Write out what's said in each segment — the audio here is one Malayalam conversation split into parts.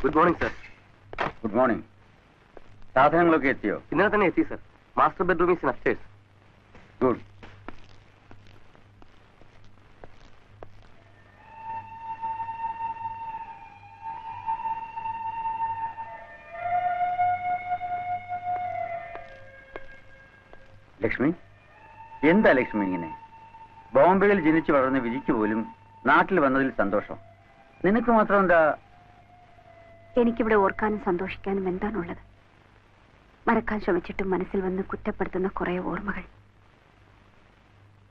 Good morning, sir. Good morning. സാധനങ്ങളൊക്കെ എത്തിയോ? ഇന്നലെ തന്നെ എത്തി, sir. Master bedroom is upstairs. Good. Lakshmi, എന്താ ലക്ഷ്മി ഇങ്ങനെ? ബോംബെയിൽ ജനിച്ചു വളർന്ന വിജിക്ക് പോലും നാട്ടിൽ വന്നതിൽ സന്തോഷം. നിനക്ക് മാത്രം എന്താ? എനിക്കിവിടെ ഓർക്കാനും സന്തോഷിക്കാനും എന്താണുള്ളത്? മറക്കാൻ ശ്രമിച്ചിട്ടും മനസ്സിൽ വന്ന് കുറ്റപ്പെടുത്തുന്ന കുറെ ഓർമ്മകൾ.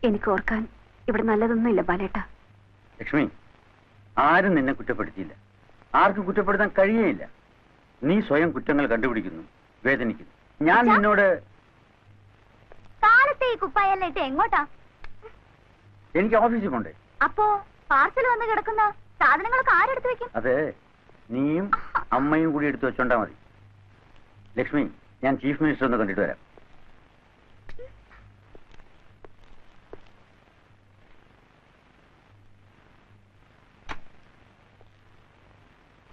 എനിക്ക് ഓർക്കാൻ ഇവിടെ നല്ലതൊന്നുമില്ല ബാലേട്ട. ലക്ഷ്മി, ആരും നിന്നെ കുറ്റപ്പെടുത്തിയില്ല. ആർക്കും കുറ്റപ്പെടുത്താൻ കഴിയേയില്ല. നീ സ്വയം കുറ്റങ്ങൾ കണ്ടുപിടിക്കുന്നു, വേദനിക്കുന്നു. ഞാൻ നിന്നോട് കാലത്തെ ഈ കുപ്പായല്ലിട്ട് എങ്ങോട്ടാ? എനിക്ക് ഓഫീസിൽ പോണ്ടേ? അപ്പോ പാർസൽ വന്ന് കിടക്കുന്ന സാധനങ്ങളൊക്കെ ആരെടുത്ത് വെക്കും? അതെ, നീയും അമ്മയും കൂടി എടുത്തു വെച്ചോണ്ടാ മതി. ലക്ഷ്മി, ഞാൻ ചീഫ് മിനിസ്റ്റർ ഒന്ന് കണ്ടിട്ട് വരാം.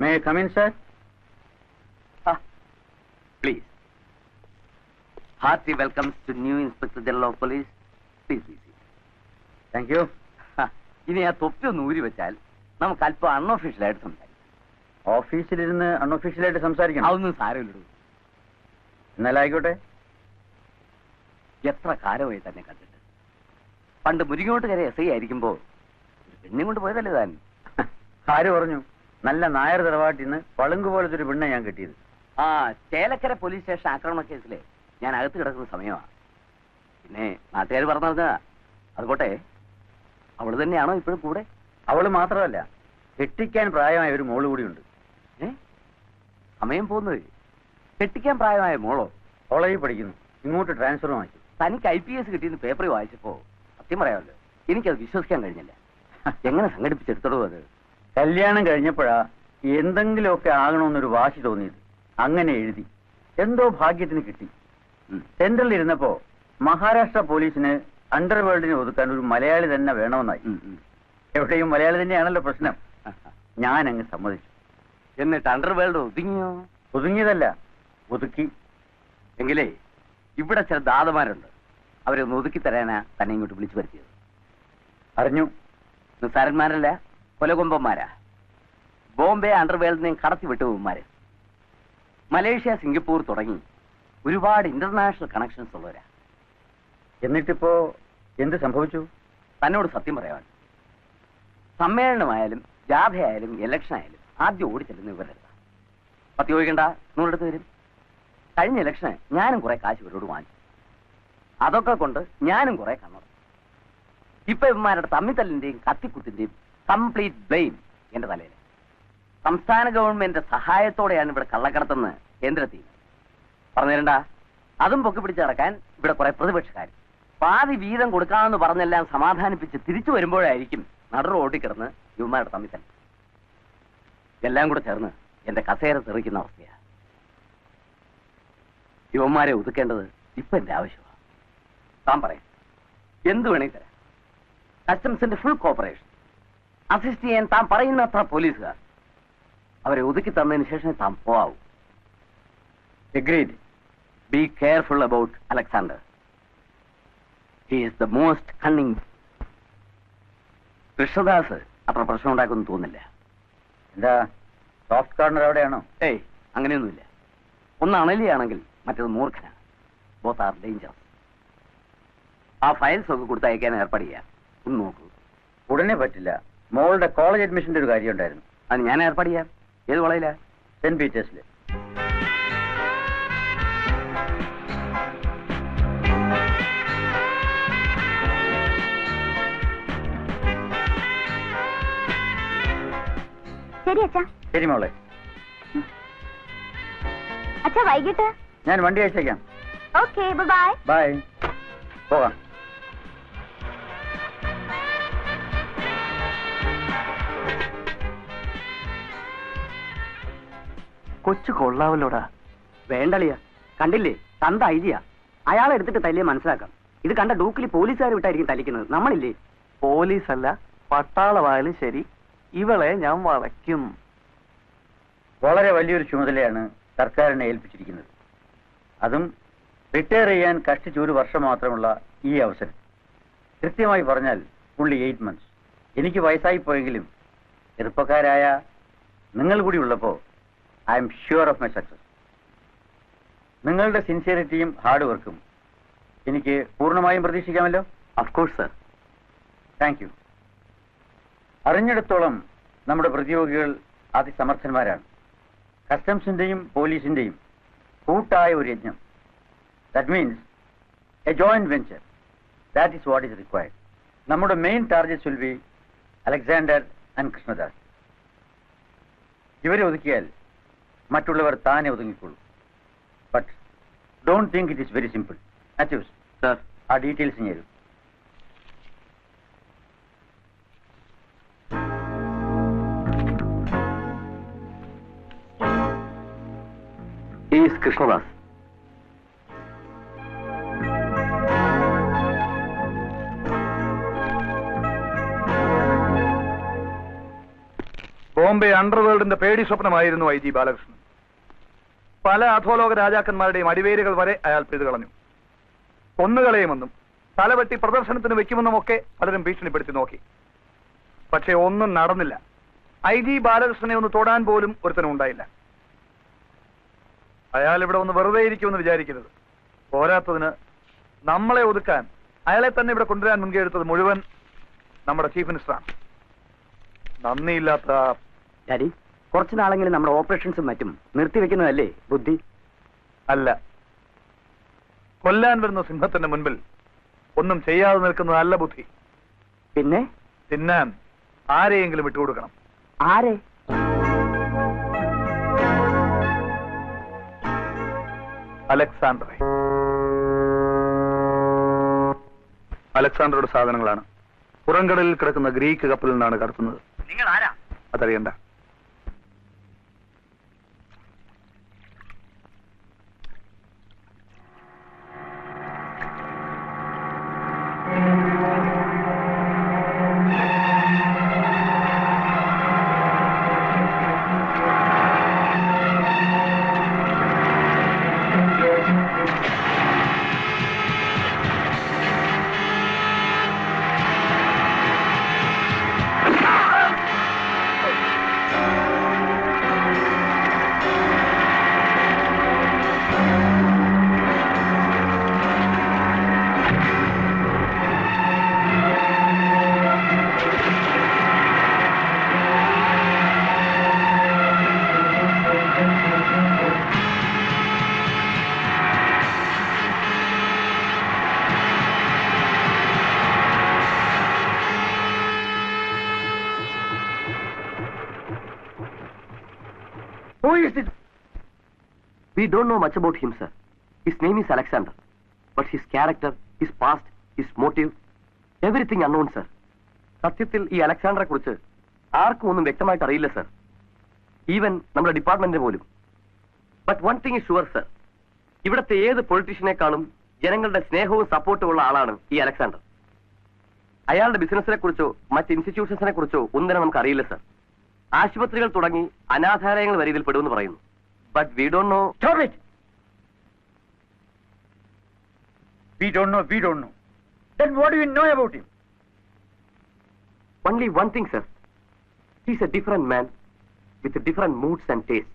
May I come in, sir? Please. Hearty welcomes to new Inspector General of Police. Please be seated. Thank you. ഇനി ആ തൊപ്പി ഒന്ന് ഊരി വെച്ചാൽ നമുക്ക് അല്പം അൺഒഫീഷ്യലായിട്ട് സംസാരിക്കാം. ഓഫീസിലിരുന്ന് അൺഒഫീഷ്യലായിട്ട് സംസാരിക്കണം? അതൊന്നും സാരമില്ലടൂ. എന്നാലും ആയിക്കോട്ടെ. എത്ര കാലമായി തന്നെ കണ്ടിട്ട്. പണ്ട് മുരിങ്ങോട്ടുകര SI ആയിരിക്കുമ്പോ ഒരു പെണ്ണും കൊണ്ട് പോയതല്ലേ താൻ? ആര് പറഞ്ഞു? നല്ല നായർ തറവാട്ടിന്ന് പളുങ്ക് പോലത്തെ ഒരു പെണ്ണെ ഞാൻ കിട്ടിയത്. ആ ചേലക്കര പോലീസ് സ്റ്റേഷൻ ആക്രമണ കേസിലെ ഞാൻ അകത്ത് കിടക്കുന്ന സമയമാണ്. പിന്നെ നാട്ടുകാർ പറഞ്ഞത് അതുകൊട്ടെ, അവള് തന്നെയാണോ ഇപ്പോഴും കൂടെ? അവള് മാത്രമല്ല, കെട്ടിക്കാൻ പ്രായമായ ഒരു മോള് കൂടിയുണ്ട്. സമയം പോകുന്നത്. കെട്ടിക്കാൻ പ്രായമായ മോളോ? കോളേജിൽ പഠിക്കുന്നു, ഇങ്ങോട്ട് ട്രാൻസ്ഫർ വാങ്ങിച്ചു. തനിക്ക് IPS കിട്ടിയെന്ന് പേപ്പറിൽ വായിച്ചപ്പോ സത്യം പറയാമല്ലോ, എനിക്കത് വിശ്വസിക്കാൻ കഴിഞ്ഞില്ല. എങ്ങനെ സംഘടിപ്പിച്ചെടുത്തോ അത്? കല്യാണം കഴിഞ്ഞപ്പോഴാ എന്തെങ്കിലുമൊക്കെ ആകണമെന്നൊരു വാശി തോന്നിയത്. അങ്ങനെ എഴുതി. എന്തോ ഭാഗ്യത്തിന് കിട്ടി. സെൻട്രലിൽ ഇരുന്നപ്പോ മഹാരാഷ്ട്ര പോലീസിന് അണ്ടർവേൾഡിനെ ഒതുക്കാൻ ഒരു മലയാളി തന്നെ വേണമെന്നായി. എവിടെയും മലയാളി തന്നെയാണല്ലോ പ്രശ്നം. ഞാൻ അങ്ങ് സമ്മതിച്ചു. എന്നിട്ട് അണ്ടർവേൾഡ് ഒതുങ്ങിയോ? ഒതുങ്ങിയതല്ല, ഒതുക്കി. എങ്കിലേ ഇവിടെ ചില ദാതമാരുണ്ട്, അവരെ ഒന്ന് ഒതുക്കി തരാനാ തന്നെ ഇങ്ങോട്ട് വിളിച്ചു വരുത്തിയത്. അറിഞ്ഞു. നിസ്സാരന്മാരല്ല, കൊലകൊമ്പന്മാരാ. ബോംബെ അണ്ടർവേൾഡിനെയും കടത്തി വിട്ടവന്മാര്. മലേഷ്യ, സിംഗപ്പൂർ തുടങ്ങി ഒരുപാട് ഇന്റർനാഷണൽ കണക്ഷൻസ് ഉള്ളവരാ. എന്നിട്ടിപ്പോ എന്ത് സംഭവിച്ചു? തന്നോട് സത്യം പറയാൻ, സമ്മേളനമായാലും ജാഥയായാലും ഇലക്ഷൻ ആയാലും ആദ്യം ഓടിച്ചെല്ലുന്ന ഇവരുടെ അടുത്താ. പത്തി ചോദിക്കണ്ട, 100 എടുത്ത് തരും. കഴിഞ്ഞ ഇലക്ഷന് ഞാനും കുറെ കാശ് ഇവരോട് വാങ്ങിച്ചു. അതൊക്കെ കൊണ്ട് ഞാനും കുറെ കണ്ണു. ഇപ്പൊ ഇവന്മാരുടെ തമ്മിത്തല്ലിന്റെയും കത്തിക്കുത്തിന്റെയും കംപ്ലീറ്റ് ബ്ലെയിം എന്റെ തലയിൽ. സംസ്ഥാന ഗവൺമെന്റിന്റെ സഹായത്തോടെയാണ് ഇവിടെ കള്ളക്കടത്തെന്ന് കേന്ദ്രത്തിൽ പറഞ്ഞിരണ്ട. അതും പൊക്കി പിടിച്ച് നടക്കാൻ ഇവിടെ കുറെ പ്രതിപക്ഷക്കാർ പാതി വീതം കൊടുക്കാമെന്ന് പറഞ്ഞെല്ലാം സമാധാനിപ്പിച്ച് തിരിച്ചു വരുമ്പോഴായിരിക്കും നടു റോട്ടിൽ കിടന്ന് യുവമാരുടെ തമ്മിത്തല്ല്. എല്ലാം കൂടെ ചേർന്ന് എന്റെ കസേര തെറിക്കുന്ന അവസ്ഥയാണ്. യുവന്മാരെ ഒതുക്കേണ്ടത് ഇപ്പൊ എന്റെ ആവശ്യമാണ്. താൻ പറയാം, എന്ത് വേണമെങ്കിൽ തരാം. കസ്റ്റംസിന്റെ ഫുൾ കോപ്പറേഷൻ, അസിസ്റ്റ് ചെയ്യാൻ താൻ പറയുന്നത്ര പോലീസുകാർ, അവരെ ഒതുക്കി തന്നതിന് ശേഷം താൻ പോവാവൂ. Agreed. Be careful about Alexander. He is the most cunning. Krishnadas അത്ര പ്രശ്നം ഉണ്ടാക്കുമെന്ന് തോന്നില്ല. എന്താ സോഫ്റ്റ് കോർണർ എവിടെയാണോ? ഏയ്, അങ്ങനെയൊന്നുമില്ല. ഒന്ന് അണലിയാണെങ്കിൽ മറ്റേത് മൂർഖനാണ്. Both are dangerous. ആ ഫയൽസ് ഒക്കെ കൊടുത്തയക്കാൻ ഏർപ്പാട് ചെയ്യാം. ഒന്ന് നോക്കൂ. ഉടനെ പറ്റില്ല. മോളുടെ കോളേജ് അഡ്മിഷന്റെ ഒരു കാര്യം ഉണ്ടായിരുന്നു. അത് ഞാൻ ഏർപ്പാട് ചെയ്യാം. ഏത് കോളേജിലാ? സെന്റ് പീറ്റേഴ്സില്. ശരി അച്ഛാ. ശരി മോളെ. അച്ഛാ വൈകിട്ട് ഞാൻ വണ്ടി അയച്ചേക്കാം. Okay, bye. ബൈ. പോകാം. കൊച്ചു കൊള്ളാവല്ലോടാ. വേണ്ടളിയ, കണ്ടില്ലേ? തന്ത ഐജിയ. അയാളെ എടുത്തിട്ട് തല്ലിയെ മനസ്സിലാക്കാം. ഇത് കണ്ട ഡൂക്കിലി പോലീസുകാർ വിട്ടായിരിക്കും തല്ലിക്കുന്നത്, നമ്മളില്ലേ? പോലീസല്ല, പട്ടാളമായാലും ശരി, ഇവളെ ഞാൻ വളയ്ക്കും. വളരെ വലിയൊരു ചുമതലയാണ് സർക്കാരിനെ ഏൽപ്പിച്ചിരിക്കുന്നത്. അതും റിട്ടയർ ചെയ്യാൻ കഷ്ടിച്ച് 1 വർഷം മാത്രമുള്ള ഈ അവസരം. കൃത്യമായി പറഞ്ഞാൽ പുള്ളി 8 months. എനിക്ക് വയസ്സായി പോയെങ്കിലും ചെറുപ്പക്കാരായ നിങ്ങൾ കൂടി ഉള്ളപ്പോൾ I am sure of my success. നിങ്ങളുടെ സിൻസിയറിറ്റിയും ഹാർഡ് വർക്കും എനിക്ക് പൂർണ്ണമായും പ്രതീക്ഷിക്കാമല്ലോ? Of course sir. Thank you. അറിഞ്ഞിടത്തോളം നമ്മുടെ പ്രതിയോഗികൾ അതിസമർത്ഥന്മാരാണ്. കസ്റ്റംസിന്റെയും പോലീസിന്റെയും കൂട്ടായ ഒരു യജ്ഞം. That means a joint venture. That is what is required. നമ്മുടെ main targets will be Alexander and Krishnadas. ഇവരെ ഒതുക്കിയാൽ മറ്റുള്ളവർ താനെ ഒതുങ്ങിക്കൊള്ളൂ. But don't think it is very simple. Mathews sir, ആ ഡീറ്റെയിൽസ് ഞാൻ തരും. ഈസ് കൃഷ്ണദാസ്. ബോംബെ അണ്ടർവേൾഡിന്റെ പേടി സ്വപ്നമായിരുന്നു IG ബാലകൃഷ്ണൻ. പല അധോലോക രാജാക്കന്മാരുടെയും അടിവേരുകൾ വരെ അയാൾ പിഴുതു കളഞ്ഞു. കൊന്നുകളയുമെന്നും തലവെട്ടി പ്രദർശനത്തിന് വെക്കുമെന്നുമൊക്കെ പലരും ഭീഷണിപ്പെടുത്തി നോക്കി. പക്ഷേ ഒന്നും നടന്നില്ല. IG ബാലകൃഷ്ണനെ ഒന്ന് തൊടാൻ പോലും ഒരുത്തനും ഉണ്ടായില്ല. അയാൾ ഇവിടെ ഒന്ന് വെറുതെ ഇരിക്കുമെന്ന് വിചാരിക്കരുത്. പോരാത്തതിന് നമ്മളെ ഒതുക്കാൻ അയാളെ തന്നെ ഇവിടെ കൊണ്ടുവരാൻ മുൻകൈ എടുത്തത് മുഴുവൻ നമ്മുടെ ചീഫ് മിനിസ്റ്ററാണ്. നന്ദിയില്ലാത്ത ഡാഡി, കുറച്ചു നാളെങ്കിലും നമ്മുടെ ഓപ്പറേഷൻസും മറ്റും നിർത്തിവെക്കുന്നതല്ലേ ബുദ്ധി? അല്ല, കൊല്ലാൻ വരുന്ന സിംഹത്തിന്റെ മുൻപിൽ ഒന്നും ചെയ്യാതെ നിൽക്കുന്നതല്ല ബുദ്ധി. പിന്നെ തിന്നാൻ ആരെയെങ്കിലും വിട്ടുകൊടുക്കണം. ആരെ? അലക്സാണ്ടറെ. അലക്സാണ്ടറുടെ സാധനങ്ങളാണ് പുറംകടലിൽ കിടക്കുന്ന ഗ്രീക്ക് കപ്പലിൽ നിന്നാണ് കടത്തുന്നത്. നിങ്ങൾ ആരാ? അതറിയണ്ട. Who is this? We don't know much about him, sir. His name is Alexander. But his character, his past, his motive, everything unknown, sir. സത്യത്തിൽ ഈ അലക്സാണ്ടറെ കുറിച്ച് ആർക്കും ഒന്നും വ്യക്തമായിട്ട് അറിയില്ല, സർ. ഈവൻ നമ്മുടെ ഡിപ്പാർട്ട്മെന്റിന് പോലും. But one thing is sure, sir. ഇവിടുത്തെ ഏത് പൊളിറ്റീഷ്യനേക്കാളും ജനങ്ങളുടെ സ്നേഹവും സപ്പോർട്ടും ഉള്ള ആളാണ് ഈ അലക്സാണ്ടർ. അയാളുടെ ബിസിനസിനെ കുറിച്ചോ മറ്റ് ഇൻസ്റ്റിറ്റ്യൂഷൻസിനെ കുറിച്ചോ ഒന്നും തന്നെ നമുക്ക് അറിയില്ല, സർ. ആശുപത്രികൾ തുടങ്ങി അനാഥാലയങ്ങൾ വരെ ഇതിൽ പെടുമെന്ന് പറയുന്നു. But we don't know. Stop it! We don't know. Then what do you know about him? Only one thing, sir. He's a different man with different moods and tastes.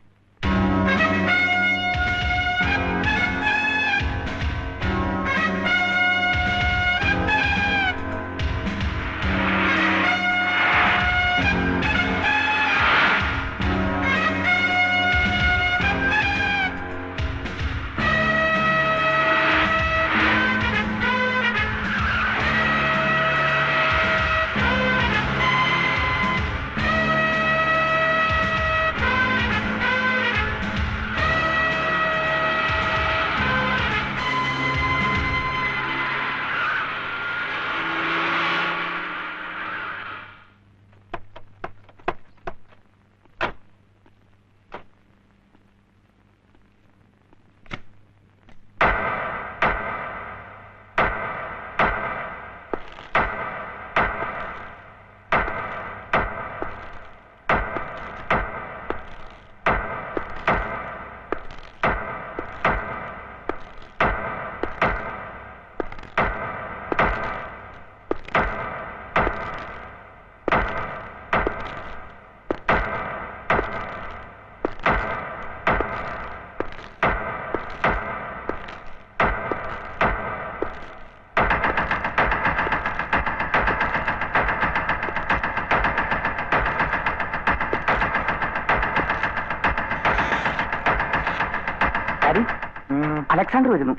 Alexander വരുന്നു.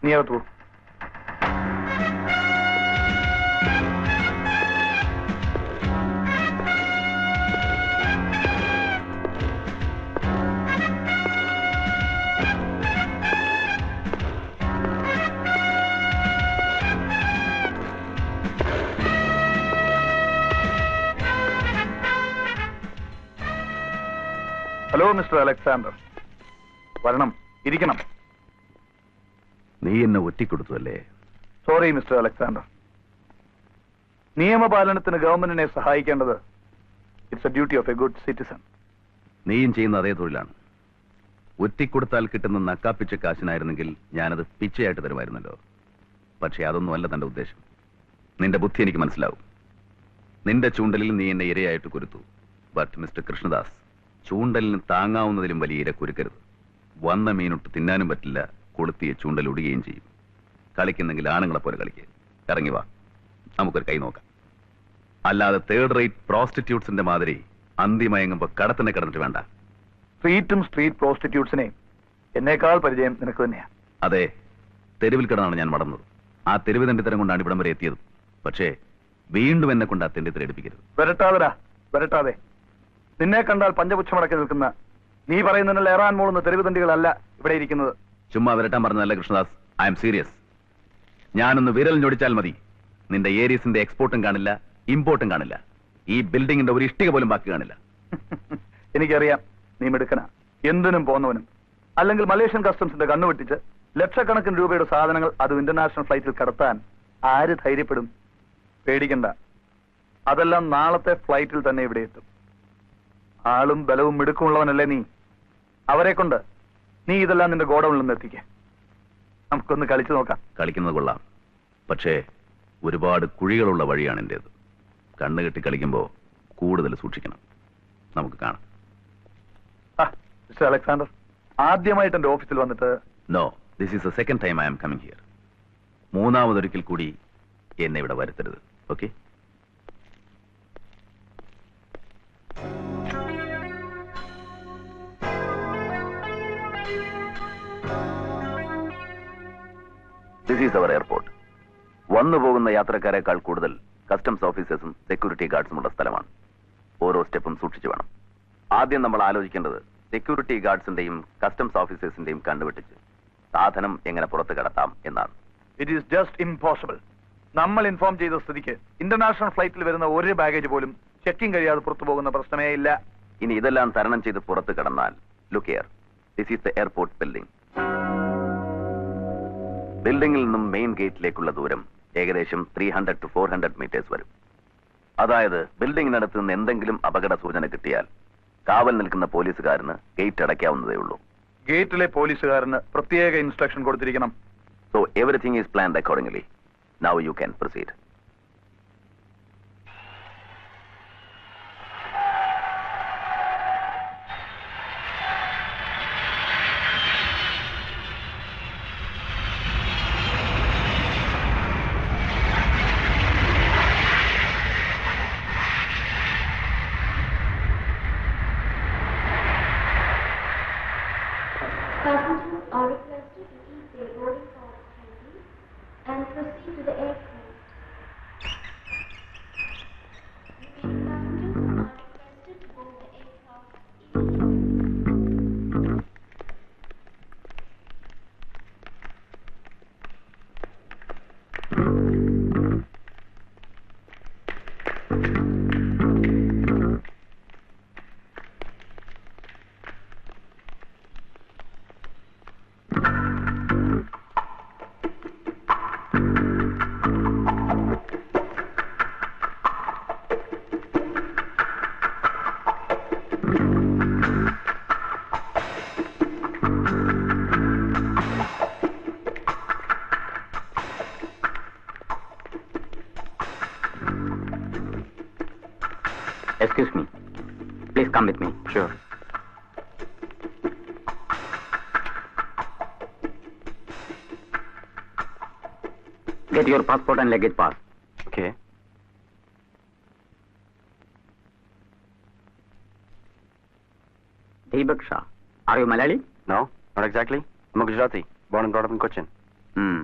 നീ അകത്ത് പോ. ഹലോ മിസ്റ്റർ അലക്സാണ്ടർ, വരണം, ഇരിക്കണം. നീ എന്നെ ഒറ്റിക്കൊടുത്തു അല്ലേ? Sorry mister Alexander. നിയമപാലനത്തിന് ഗവൺമെന്റിനെ സഹായിക്കേണ്ടത് it's a duty of a good citizen. നീയും ചെയ്യുന്ന അതേ തൊഴിലാണ്. ഒറ്റിക്കൊടുത്താൽ കിട്ടുന്ന നക്കാപ്പിച്ച കാശിനായിരുന്നെങ്കിൽ ഞാനത് പിച്ചയായിട്ട് തരുമായിരുന്നല്ലോ. പക്ഷേ അതൊന്നുമല്ല തന്റെ ഉദ്ദേശം. നിന്റെ ബുദ്ധി എനിക്ക് മനസ്സിലാവും. നിന്റെ ചൂണ്ടലിൽ നീ എന്നെ ഇരയായിട്ട് കുരുത്തു. ബട്ട് മിസ്റ്റർ കൃഷ്ണദാസ്, ചൂണ്ടലിന് താങ്ങാവുന്നതിലും വലിയ ഇര കുരുക്കരുത്. വന്ന മീനൊട്ട് തിന്നാനും പറ്റില്ല, കൊളുത്തിയ ചൂണ്ടലൊടുകയും ചെയ്യും. കളിക്കുന്നെങ്കിൽ ആണുങ്ങളെ പോലെ കളിക്കുക. ഇറങ്ങി വാ, നമുക്കൊരു കൈ നോക്കാം. അല്ലാതെ തേർഡ് റേറ്റ് പ്രോസ്റ്റിറ്റ്യൂട്ട്സിന്റെ മാതിരി അന്തിമയങ്ങുമ്പോ കടത്തിനെ കിടന്നിട്ട് വേണ്ട. സ്ട്രീറ്റ് പ്രോസ്റ്റിറ്റ്യൂട്ട്സിനെയും എന്നേക്കാൾ പരിചയം നിനക്ക് തന്നെയാണ്. അതെ, തെരുവിൽ കിടന്നാണ് ഞാൻ മടന്നത്. ആ തെരുവ് തെണ്ടിത്തരം കൊണ്ടാണ് ഇവിടം വരെ എത്തിയത്. പക്ഷേ വീണ്ടും എന്നെ കൊണ്ട് ആ തെണ്ടിത്തരം എടുപ്പിക്കരുത്. വരട്ടാതെ. നിന്നെ കണ്ടാൽ പഞ്ചപുച്ഛമടക്കി നിൽക്കുന്ന, നീ പറയുന്നതിനുള്ള ഏറാൻ മൂളുന്ന തെരുവ് തണ്ടികളല്ല ഇവിടെ ഇരിക്കുന്നത്. ചുമ്മാ വരട്ടാൻ പറഞ്ഞതല്ല കൃഷ്ണദാസ്, ഐ എം സീരിയസ്. ഞാനൊന്ന് വിരൽ ഞൊടിച്ചാൽ മതി, നിന്റെ ഏരീസിന്റെ എക്സ്പോർട്ടും കാണില്ല, ഇമ്പോർട്ടും കാണില്ല. ഈ ബിൽഡിങ്ങിന്റെ ഒരു ഇഷ്ടിക പോലും ബാക്കി കാണില്ല. എനിക്കറിയാം, നീ മിടുക്കന, എന്തിനും പോന്നവനും. അല്ലെങ്കിൽ മലേഷ്യൻ കസ്റ്റംസിന്റെ കണ്ണുവെട്ടിച്ച് ലക്ഷക്കണക്കിന് രൂപയുടെ സാധനങ്ങൾ അത് ഇന്റർനാഷണൽ ഫ്ലൈറ്റിൽ കടത്താൻ ആര് ധൈര്യപ്പെടും? പേടിക്കണ്ട, അതെല്ലാം നാളത്തെ ഫ്ലൈറ്റിൽ തന്നെ ഇവിടെ എത്തും. ആളും ബലവും മിടുക്കുമുള്ളവനല്ലേ നീ. അവരെ കൊണ്ട് നീ ഇതെല്ലാം നിന്റെ ഗോഡൌണിൽ നിന്ന് എത്തിക്ക. നമുക്കൊന്ന് കളിച്ചു നോക്കാം. കളിക്കുന്നത് കൊള്ളാം, പക്ഷേ ഒരുപാട് കുഴികളുള്ള വഴിയാണ് എന്റേത്. കണ്ണുകെട്ടി കളിക്കുമ്പോ കൂടുതൽ സൂക്ഷിക്കണം. നമുക്ക് കാണാം. മിസ്റ്റർ അലക്സാണ്ടർ, ആദ്യമായിട്ട് എന്റെ ഓഫീസിൽ വന്നിട്ട്. No, this is the second time I am coming here. മൂന്നാമതൊരിക്കൽ കൂടി എന്നെ ഇവിടെ വരുത്തരുത്. Okay? This is our airport. വന്നു പോകുന്ന യാത്രക്കാരെക്കാൾ കൂടുതൽ കസ്റ്റംസ് ഓഫീസേഴ്സും സെക്യൂരിറ്റി ഗാർഡ്സും ഉള്ള സ്ഥലമാണ്. ഓരോ സ്റ്റെപ്പും സൂക്ഷിച്ചു വേണം. ആദ്യം നമ്മൾ ആലോചിക്കേണ്ടത് സെക്യൂരിറ്റി ഗാർഡ്സിന്റെയും കസ്റ്റംസ് ഓഫീസേഴ്സിന്റെയും കണ്ടുപിടിച്ച് സാധനം എങ്ങനെ പുറത്ത് കടത്താം എന്നാണ്. It is just impossible. നമ്മൾ ഇൻഫോം ചെയ്ത സ്ഥിതിക്ക് ഇന്റർനാഷണൽ ഫ്ലൈറ്റിൽ വരുന്ന ഒരു ബാഗേജ് പോലും ചെക്കിംഗ് കഴിയാതെ പുറത്തു പോകുന്ന പ്രശ്നമേ ഇല്ല. ഇനി ഇതെല്ലാം തരണം ചെയ്ത് പുറത്ത് കടന്നാൽ, look here, this is the airport building. ബിൽഡിംഗിൽ നിന്നും മെയിൻ ഗേറ്റിലേക്കുള്ള ദൂരം ഏകദേശം 300 to 400 മീറ്റേഴ്സ് വരും. അതായത് ബിൽഡിംഗിനടുത്ത് നിന്ന് എന്തെങ്കിലും അപകട സൂചന കിട്ടിയാൽ കാവൽ നിൽക്കുന്ന പോലീസുകാരന് ഗേറ്റ് അടയ്ക്കാവുന്നതേ ഉള്ളൂ. ഗേറ്റിലെ പോലീസുകാരന് പ്രത്യേക instruction കൊടുത്തിരിക്കണം. So everything is planned accordingly. Now you can proceed. Passengers are requested to keep their boarding pass handy and proceed to the airport. Remaining passengers are requested to board the aircraft immediately. Excuse me. Please come with me. Sure. Get your passport and luggage pass. Okay. Deepak Shah. Are you Malayali? No, not exactly. I'm a Gujarati, born and brought up in Cochin. Hmm.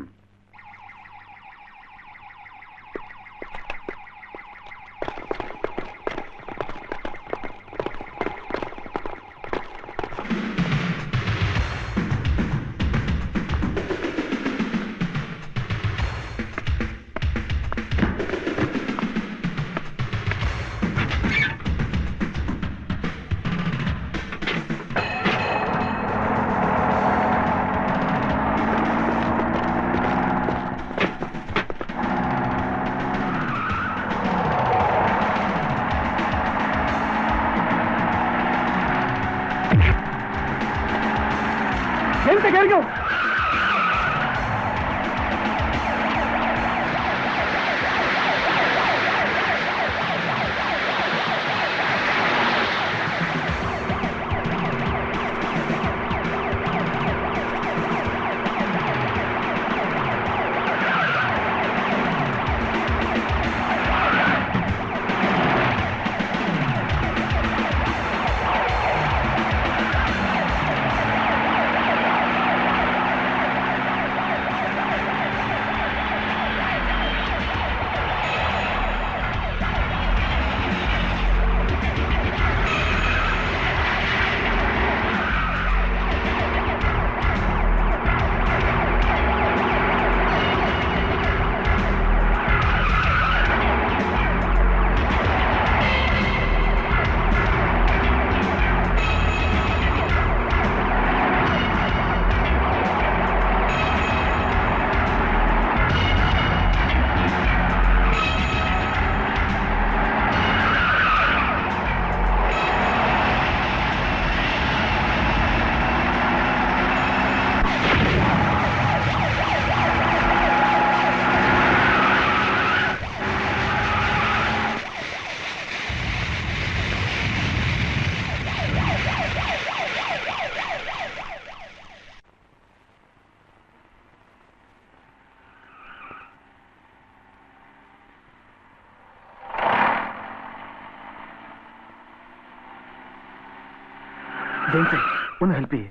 ജെയിംസേ, ഒന്ന് ഹെൽപ്പ് ചെയ്യേ.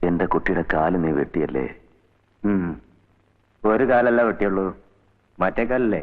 എന്റെ കുട്ടിയുടെ കാല് നീ വെട്ടിയല്ലേ? ഒരു കാലല്ല വെട്ടിയുള്ളൂ, മറ്റേ കാലല്ലേ?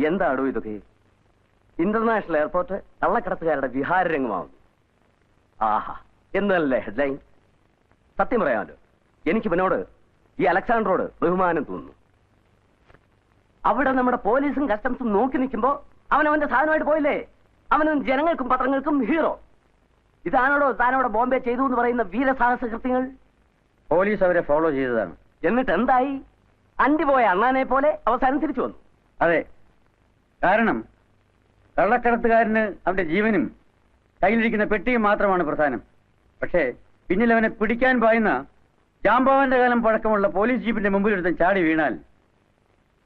എന്താടോ ഇതൊക്കെ? International airport കള്ളക്കടത്തുകാരുടെ വിഹാരരംഗമാവുന്നു. ആഹാ, എന്നല്ലേ ഹെഡ്ലൈൻ. സത്യം പറയാമല്ലോ, എനിക്ക് ഇവനോട്, ഈ അലക്സാണ്ടറോട് ബഹുമാനം തോന്നുന്നു. അവിടെ നമ്മുടെ പോലീസും കസ്റ്റംസും നോക്കി നിൽക്കുമ്പോ അവനവന്റെ സാധനമായിട്ട് പോയില്ലേ? അവനും ജനങ്ങൾക്കും പത്രങ്ങൾക്കും ഹീറോ. ഇതാണോടോ താനോടെ ബോംബെ ചെയ്തു എന്ന് പറയുന്ന വീരസാഹസ കൃത്യങ്ങൾ? പോലീസ് അവരെ ഫോളോ ചെയ്തതാണ്. എന്നിട്ട് എന്തായി? അന്തിപോയ അണ്ണാനെ പോലെ അവസാനം തിരിച്ചു വന്നു. അതെ, കാരണം കള്ളക്കടത്തുകാരന് അവന്റെ ജീവനും കയ്യിലിരിക്കുന്ന പെട്ടിയും മാത്രമാണ് പ്രധാനം. പക്ഷേ പിന്നിൽ അവനെ പിടിക്കാൻ പായുന്ന ജാംബവാന്റെ കാലം പഴക്കമുള്ള പോലീസ് ജീപ്പിന്റെ മുമ്പിലൊരുത്തൻ ചാടി വീണാൽ,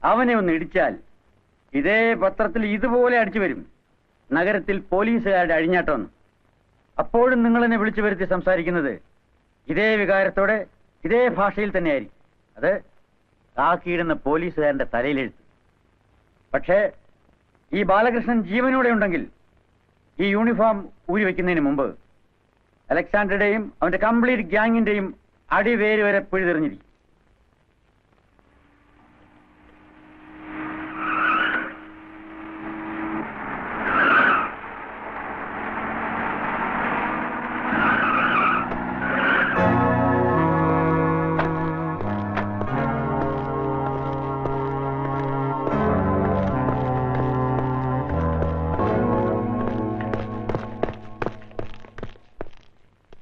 അവനെ ഒന്ന് ഇടിച്ചാൽ, ഇതേ പത്രത്തിൽ ഇതുപോലെ അടിച്ചു വരും, നഗരത്തിൽ പോലീസുകാരുടെ അഴിഞ്ഞാട്ടം. അപ്പോഴും നിങ്ങൾ എന്നെ വിളിച്ചു വരുത്തി സംസാരിക്കുന്നത് ഇതേ വികാരത്തോടെ ഇതേ ഭാഷയിൽ തന്നെയായിരിക്കും. അത് കാക്കിയിടുന്ന പോലീസുകാരന്റെ തലയിലെഴുത്ത്. പക്ഷേ ഈ ബാലകൃഷ്ണൻ ജീവനോടെ ഉണ്ടെങ്കിൽ ഈ യൂണിഫോം ഊരി വെക്കുന്നതിന് മുമ്പ് അലക്സാണ്ടറുടെയും അവന്റെ കംപ്ലീറ്റ് ഗ്യാങ്ങിന്റെയും അടിവേര് വരെ പിഴുതെറിഞ്ഞിരിക്കും.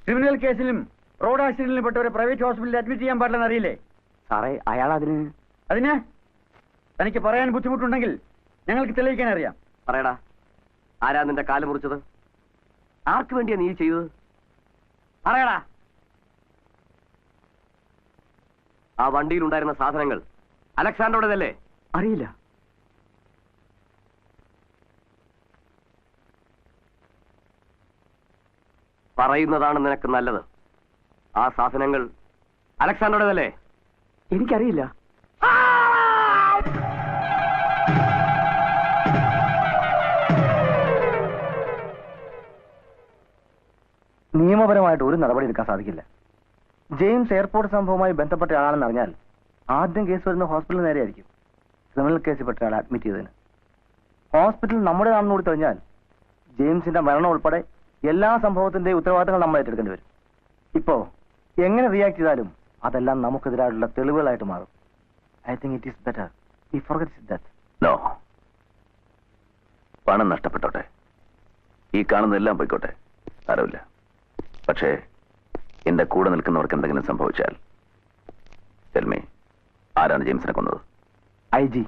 ക്രിമിനൽ കേസിലും റോഡ് ആക്സിഡന്റിലും പെട്ടവരെ പ്രൈവറ്റ് ഹോസ്പിറ്റലിൽ അഡ്മിറ്റ് ചെയ്യാൻ പാടില്ലെന്ന് അറിയില്ലേ? സാറേ, അയാൾ അതിന് തനിക്ക് പറയാൻ ബുദ്ധിമുട്ടുണ്ടെങ്കിൽ ഞങ്ങൾക്ക് തെളിയിക്കാൻ അറിയാം. പറയടാ, ആരാ നിന്റെ കാല് മുറിച്ചത്? ആർക്ക് വേണ്ടിയാ നീ ചെയ്തത്? പറയടാ. ആ വണ്ടിയിലുണ്ടായിരുന്ന സാധനങ്ങൾ അലക്സാണ്ടറുടേതല്ലേ? അറിയില്ല. പറയുന്നതാണ് നിനക്ക് നല്ലത്. ആ സാധനങ്ങൾ അലക്സാണ്ടറുടേതല്ലേ? എനിക്കറിയില്ല. നിയമപരമായിട്ട് ഒരു നടപടി എടുക്കാൻ സാധിക്കില്ല. ജെയിംസ് എയർപോർട്ട് സംഭവവുമായി ബന്ധപ്പെട്ട ആളാണെന്ന് അറിഞ്ഞാൽ ആദ്യം കേസ് വരുന്ന ഹോസ്പിറ്റലിന് നേരെയായിരിക്കും. ക്രിമിനൽ കേസിൽ പെട്ട ആളെ അഡ്മിറ്റ് ചെയ്തതിന് ഹോസ്പിറ്റൽ നമ്മുടേതാണെന്ന് കൂടി തെളിഞ്ഞാൽ ജെയിംസിന്റെ മരണം ഉൾപ്പെടെ എല്ലാ സംഭവത്തിന്റെയും ഉത്തരവാദിത്തങ്ങൾ നമ്മൾ ഏറ്റെടുക്കേണ്ടി വരും. ഇപ്പോ എങ്ങനെ റിയാക്ട് ചെയ്താലും അതെല്ലാം നമുക്കെതിരായിട്ടുള്ള തെളിവുകളായിട്ട് മാറും. I think it is better we forget that. No, പണം നഷ്ടപ്പെട്ടോട്ടെ, ഈ കാണുന്നതെല്ലാം പോയിക്കോട്ടെ, സാരമില്ല. പക്ഷേ എന്റെ കൂടെ നിൽക്കുന്നവർക്ക് എന്തെങ്കിലും സംഭവിച്ചാൽ ടെൽ മീ, ആരാണ് ജെയിംസിനെ കൊന്നത്? IG.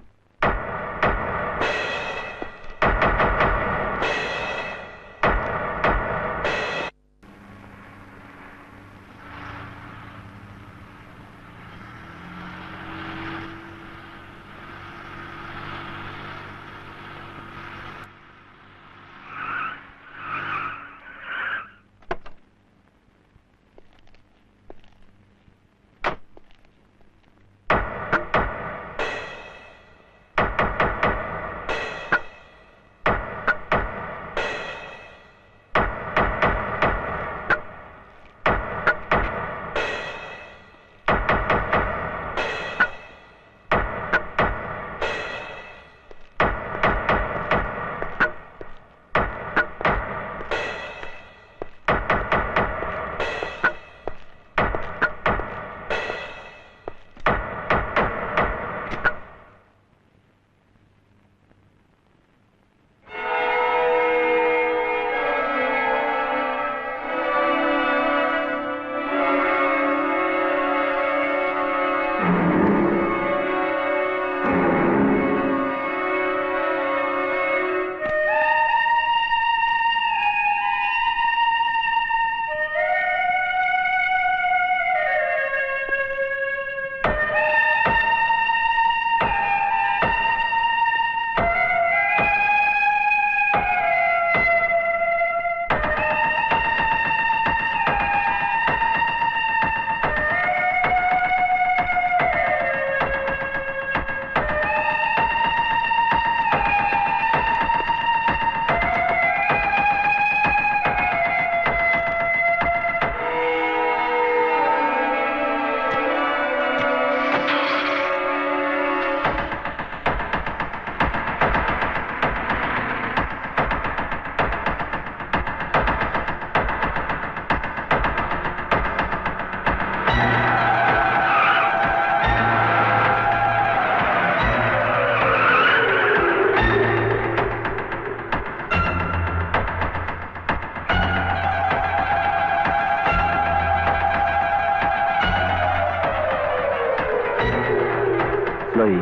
Slowly.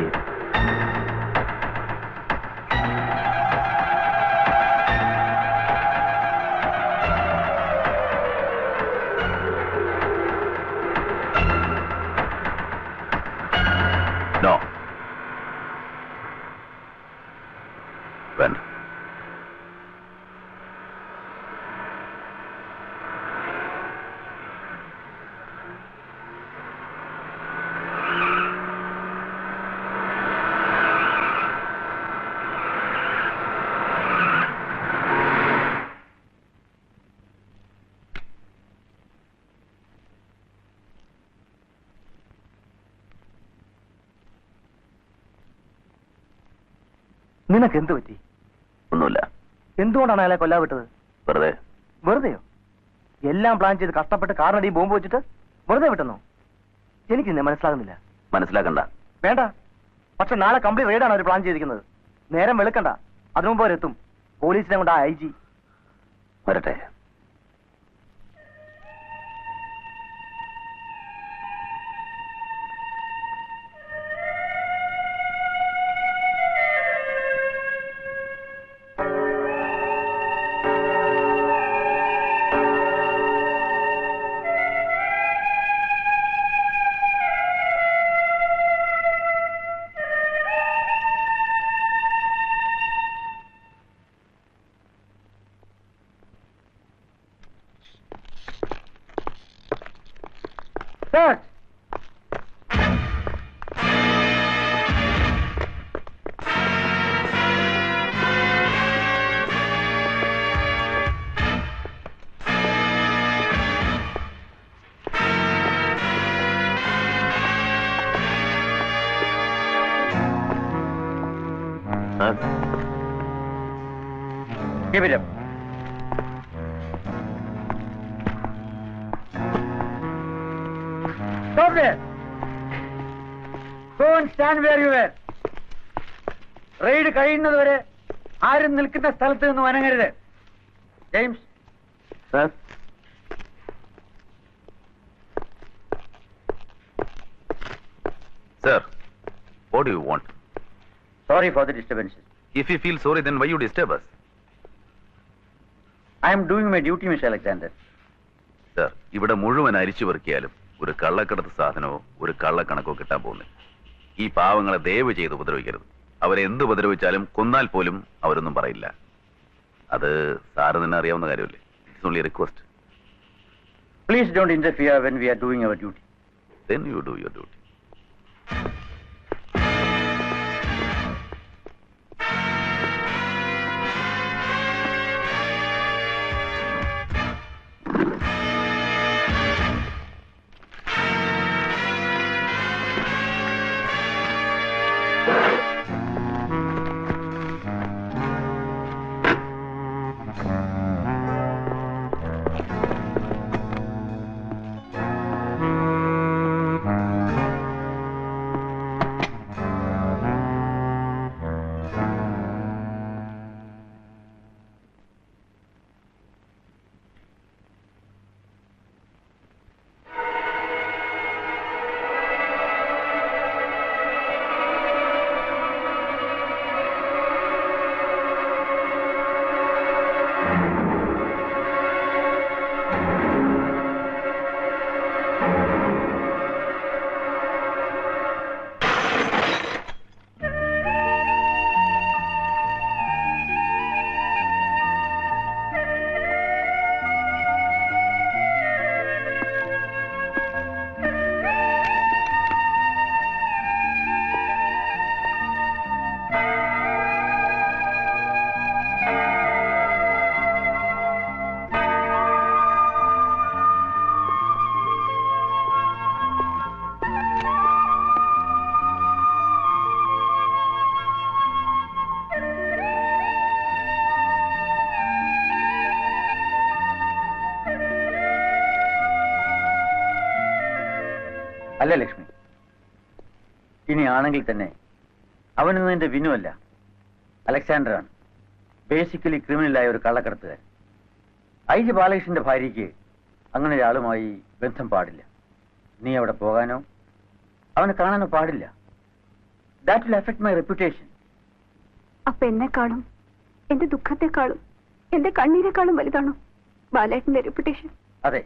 No. വേണ്ട. നിനക്ക് എന്ത് പറ്റി? ഒന്നുമില്ല. എന്തുകൊണ്ടാണ് അയാളെ കൊല്ലാൻ വിട്ടത്? വെറുതെ. വെറുതെയോ? എല്ലാം പ്ലാൻ ചെയ്ത് കഷ്ടപ്പെട്ട് കാറിനടി ബോംബ് വെച്ചിട്ട് വെറുതെ വിട്ടെന്നോ? എനിക്ക് നിന്നെ മനസ്സിലാകുന്നില്ല. മനസ്സിലാക്കണ്ട. വേണ്ട. പക്ഷെ നാളെ കംപ്ലീറ്റ് റെയ്ഡാണ് അവർ പ്ലാൻ ചെയ്തിരിക്കുന്നത്. നേരം വെളുക്കണ്ട, അതിനു മുമ്പ് അവരെത്തും. പോലീസിനെ കൊണ്ട് ആ IG വരട്ടെ. Search! Give it up. Stop there. Go and stand where you were. Raid കഴിയുന്നതുവരെ ആരും നിൽക്കുന്ന സ്ഥലത്ത് നിന്ന് വനങ്ങരുത്. James. Sir. Sir, what do you want? Sorry for the disturbances. If you feel sorry, then why you disturb us? I am doing my duty, Mr. Alexander. Sir, ഇവിടെ മുഴുവൻ അരിച്ചു പെറുക്കിയാലും ഒരു കള്ളക്കടത്ത് സാധനമോ ഒരു കള്ളക്കണക്കോ കിട്ടാൻ പോകുന്നില്ല. ഈ പാവങ്ങളെ ദയവ് ചെയ്ത് ഉപദ്രവിക്കരുത്. അവരെ എന്ത് ഉപദ്രവിച്ചാലും കൊന്നാൽ പോലും അവരൊന്നും പറയില്ല. അത് സാറ് തന്നെ അറിയാവുന്ന കാര്യമല്ലേ. It's only request. Please don't interfere when we are doing our duty. Then you do your duty. അല്ല ലക്ഷ്മി, ഇനി ആണെങ്കിൽ തന്നെ അവനൊന്നും എന്റെ വിനുവല്ല, അലക്സാണ്ടറാണ്. ബേസിക്കലി ക്രിമിനലായ ഒരു കള്ളക്കടത്തുകാരൻ. IG ബാലകൃഷ്ണന്റെ ഭാര്യയ്ക്ക് അങ്ങനെ ഒരാളുമായി ബന്ധം പാടില്ല. നീ അവിടെ പോകാനോ അവനെ കാണാനോ പാടില്ല. That will affect my reputation. അപ്പൊ എന്നെക്കാളും എന്റെ ദുഃഖത്തെക്കാളും എന്റെ കണ്ണീരെക്കാളും വലുതാണോ ബാലേട്ടന്റെ റെപ്യൂട്ടേഷൻ? അതെ,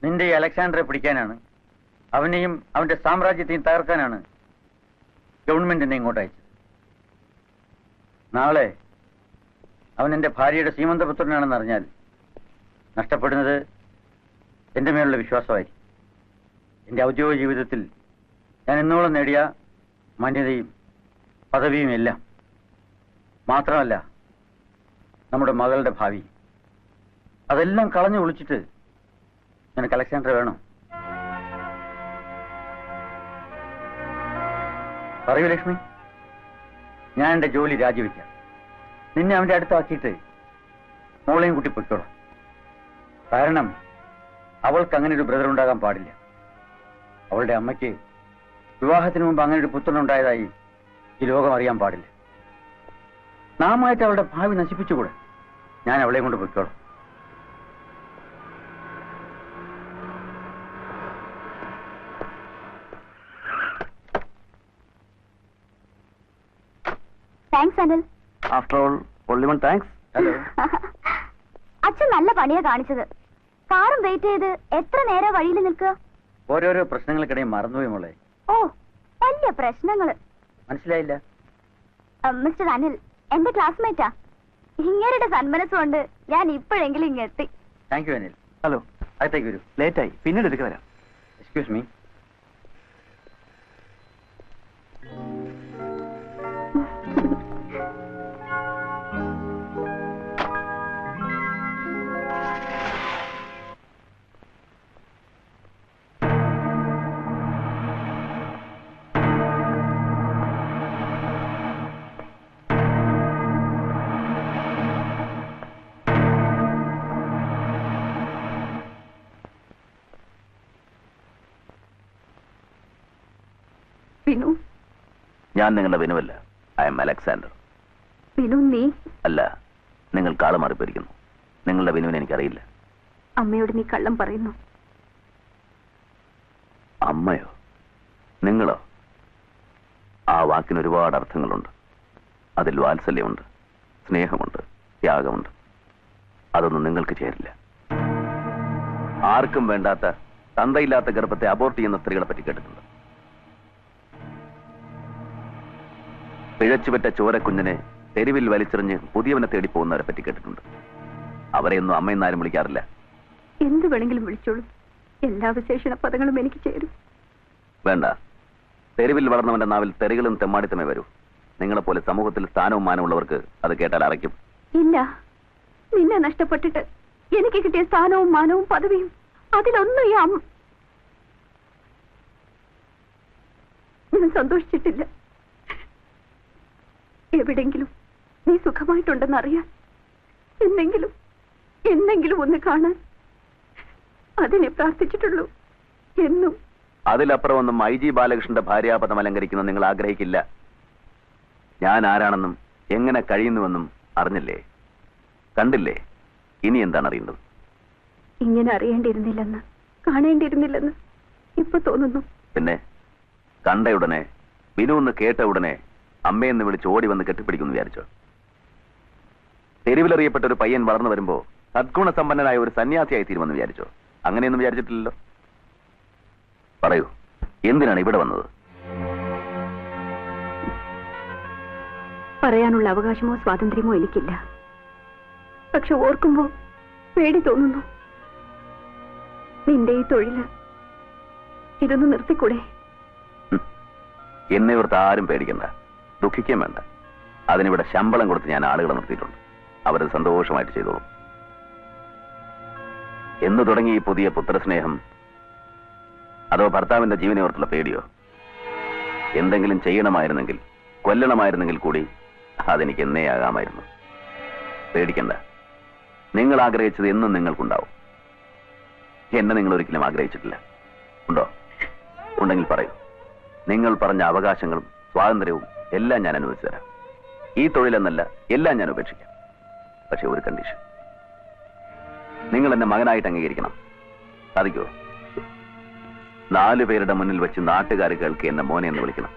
നിന്റെ ഈ അലക്സാണ്ടറെ പിടിക്കാനാണ്, അവനെയും അവന്റെ സാമ്രാജ്യത്തെയും തകർക്കാനാണ് ഗവൺമെന്റ് എന്നെ ഇങ്ങോട്ട് അയച്ചത്. നാളെ അവൻ എന്റെ ഭാര്യയുടെ സീമന്തപുത്രനാണെന്ന് അറിഞ്ഞാൽ നഷ്ടപ്പെടുന്നത് എന്റെ മേലുള്ള വിശ്വാസമായിരിക്കും. എന്റെ ഔദ്യോഗിക ജീവിതത്തിൽ ഞാൻ ഇന്നോളം നേടിയ മാന്യതയും പദവിയും എല്ലാം. മാത്രമല്ല നമ്മുടെ മകളുടെ ഭാവി. അതെല്ലാം കളഞ്ഞു ഒളിച്ചിട്ട് നിനക്ക് അലക്സാണ്ടർ വേണോ? പറയൂ ലക്ഷ്മി. ഞാൻ എന്റെ ജോലി രാജിവെക്കാം. നിന്നെ അവന്റെ അടുത്താക്കിയിട്ട് മോളെയും കൂട്ടി പൊയ്ക്കോളാം. കാരണം അവൾക്ക് അങ്ങനെ ഒരു ബ്രദർ ഉണ്ടാകാൻ പാടില്ല. അവളുടെ അമ്മയ്ക്ക് വിവാഹത്തിന് മുമ്പ് അങ്ങനെ ഒരു പുത്രൻ ഉണ്ടായതായി ഈ ലോകം അറിയാൻ പാടില്ല. നാമായിട്ട് അവളുടെ ഭാവി നശിപ്പിച്ചുകൂടെ? ഞാൻ അവളെ കൊണ്ട് പൊയ്ക്കോളാം. Thanks Anil. After all only one thanks. Hello. അച്ഛൻ നല്ല പണിയാ കാണിച്ചത്. കാറും വെയിറ്റ് ചെയ്ത് എത്ര നേരം വഴിയിൽ നിൽക്കുക? ഓരോരോ പ്രശ്നങ്ങൾക്കിടയിൽ മറന്നുപോയി മോളെ. ഓ, വലിയ പ്രശ്നങ്ങള്. മനസ്സിലായില്ല? മിസ്റ്റർ അനിൽ എന്റെ ക്ലാസ്മേറ്റാ. ഇങ്ങേരുടെ സന്മനസ്സുകൊണ്ട് ഞാൻ ഇപ്പോഴെങ്കിലും ഇങ്ങെത്തി. Thank you Anil. ഹലോ, അകത്തേക്ക് വരൂ. ലേറ്റായി, പിന്നീട് എടുക്ക വരാം. Excuse me. വിനു. ഞാൻ നിങ്ങളുടെ വിനുവല്ല. I am Alexander. വിനു നീ? അല്ല, നിങ്ങൾ കാള് മാറിപ്പോയിരിക്കുന്നു. നിങ്ങളുടെ വിനുവിനെ എനിക്കറിയില്ല. അമ്മയോട് നീ കള്ളം പറയുന്നു. അമ്മയോ? നിങ്ങളോ? ആ വാക്കിന് ഒരുപാട് അർത്ഥങ്ങളുണ്ട്. അതിൽ വാത്സല്യമുണ്ട്, സ്നേഹമുണ്ട്, ത്യാഗമുണ്ട്. അതൊന്നും നിങ്ങൾക്ക് ചേരില്ല. ആർക്കും വേണ്ടാത്ത തന്തയില്ലാത്ത ഗർഭത്തെ അബോർട്ട് ചെയ്യുന്ന സ്ത്രീകളെ പറ്റി കേട്ടിട്ടുണ്ട്. പിഴച്ചുപറ്റ ചോരക്കുഞ്ഞിനെ തെരുവിൽ വലിച്ചെറിഞ്ഞ് പുതിയവനെ തേടി പോകുന്നവരെ പറ്റി കേട്ടിട്ടുണ്ട്. അവരെയൊന്നും അമ്മയെന്നാരും വിളിക്കാറില്ല. എന്ത് വേണമെങ്കിലും വിളിച്ചോളൂ. എല്ലാ വിശേഷണ പദങ്ങളും എനിക്ക് ചേരും. വേണ്ട. തെരുവിൽ വളർന്നവന്റെ നാവിൽ തെറികളും തെമ്മാടിത്തമേ വരൂ. നിങ്ങളെപ്പോലെ സമൂഹത്തിൽ സ്ഥാനവും മാനമുള്ളവർക്ക് അത് കേട്ടാൽ അറയ്ക്കും. ഇല്ല, നിന്നെ നഷ്ടപ്പെട്ടിട്ട് എനിക്ക് കിട്ടിയ സ്ഥാനവും മാനവും പദവിയും അതിലൊന്നും ഞാൻ സന്തോഷിച്ചിട്ടില്ല. എവിടെങ്കിലും നീ സുഖമായിട്ടുണ്ടെന്ന് അറിയാൻ, എന്നെങ്കിലും ഒന്ന് കാണാൻ അതിനെ പ്രാർത്ഥിച്ചിട്ടുള്ളൂ. എന്നും അതിലപ്പുറം ഒന്നും IG ബാലകൃഷ്ണന്റെ ഭാര്യാപദം അലങ്കരിക്കുന്ന നിങ്ങൾ ആഗ്രഹിക്കില്ല. ഞാൻ ആരാണെന്നും എങ്ങനെ കഴിയുന്നുവെന്നും അറിഞ്ഞില്ലേ, കണ്ടില്ലേ? ഇനി എന്താണ് അറിയേണ്ടത്? ഇങ്ങനെ അറിയേണ്ടിയിരുന്നില്ലെന്ന്, കാണേണ്ടിയിരുന്നില്ലെന്ന് ഇപ്പൊ തോന്നുന്നു. പിന്നെ കണ്ട ഉടനെ, വിനു എന്ന് കേട്ട ഉടനെ അമ്മയെന്ന് വിളിച്ച് ഓടി വന്ന് കെട്ടിപ്പിടിക്കുമെന്ന് വിചാരിച്ചോ? തെരുവിലറിയപ്പെട്ട ഒരു പയ്യൻ വളർന്നു വരുമ്പോ സദ്ഗുണസമ്പന്നനായ ഒരു സന്യാസിയായി തീരുമെന്ന് വിചാരിച്ചോ? അങ്ങനെയൊന്നും വിചാരിച്ചിട്ടില്ലല്ലോ. പറയൂ, എന്തിനാണ് ഇവിടെ വന്നത്? പറയാനുള്ള അവകാശമോ സ്വാതന്ത്ര്യമോ എനിക്കില്ല. പക്ഷെ ഓർക്കുമ്പോ പേടി തോന്നുന്നു. നിന്റെ ഈ തൊഴില് ഇതൊന്ന് നിർത്തിക്കൂടെ? എന്നെ ഇവിടുത്തെ ആരും പേടിക്കണ്ട, ദുഃഖിക്കാൻ വേണ്ട. അതിനിവിടെ ശമ്പളം കൊടുത്ത് ഞാൻ ആളുകളെ നിർത്തിയിട്ടുണ്ട്. അവരത് സന്തോഷമായിട്ട് ചെയ്തോളും. എന്ന് തുടങ്ങി ഈ പുതിയ പുത്രസ്നേഹം? അതോ ഭർത്താവിന്റെ ജീവനെ ഓർത്തുള്ള പേടിയോ? എന്തെങ്കിലും ചെയ്യണമായിരുന്നെങ്കിൽ, കൊല്ലണമായിരുന്നെങ്കിൽ കൂടി അതെനിക്ക് എന്നേ ആകാമായിരുന്നു. പേടിക്കണ്ട. നിങ്ങൾ ആഗ്രഹിച്ചത് എന്നും നിങ്ങൾക്കുണ്ടാവും. എന്നെ നിങ്ങൾ ഒരിക്കലും ആഗ്രഹിച്ചിട്ടില്ല. ഉണ്ടോ? ഉണ്ടെങ്കിൽ പറയൂ. നിങ്ങൾ പറഞ്ഞ അവകാശങ്ങളും സ്വാതന്ത്ര്യവും എല്ലാം ഞാൻ അനുവദിച്ചു തരാം. ഈ തൊഴിലെന്നല്ല, എല്ലാം ഞാൻ ഉപേക്ഷിക്കാം. പക്ഷെ ഒരു കണ്ടീഷൻ, നിങ്ങൾ എന്നെ മകനായിട്ട് അംഗീകരിക്കണം. സാധിക്കുമോ? 4 പേരുടെ മുന്നിൽ വെച്ച് നാട്ടുകാർ കേൾക്കെ എന്നെ മോനെ എന്ന് വിളിക്കണം.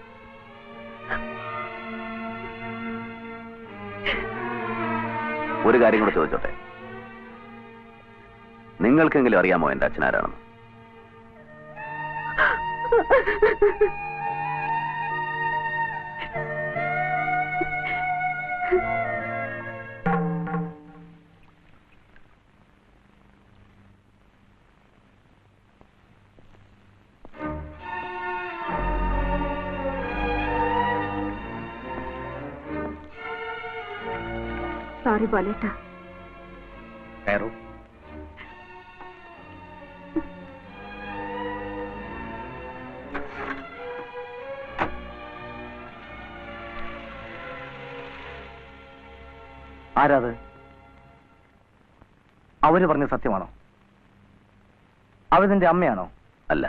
ഒരു കാര്യം കൂടെ ചോദിച്ചോട്ടെ, നിങ്ങൾക്കെങ്കിലും അറിയാമോ എന്റെ അച്ഛനാരാണെന്ന്? സോറി ബാലേട്ടാ. കയറൂ. ആരാത്? അവര് പറഞ്ഞ സത്യമാണോ? അവരിന്റെ അമ്മയാണോ? അല്ല.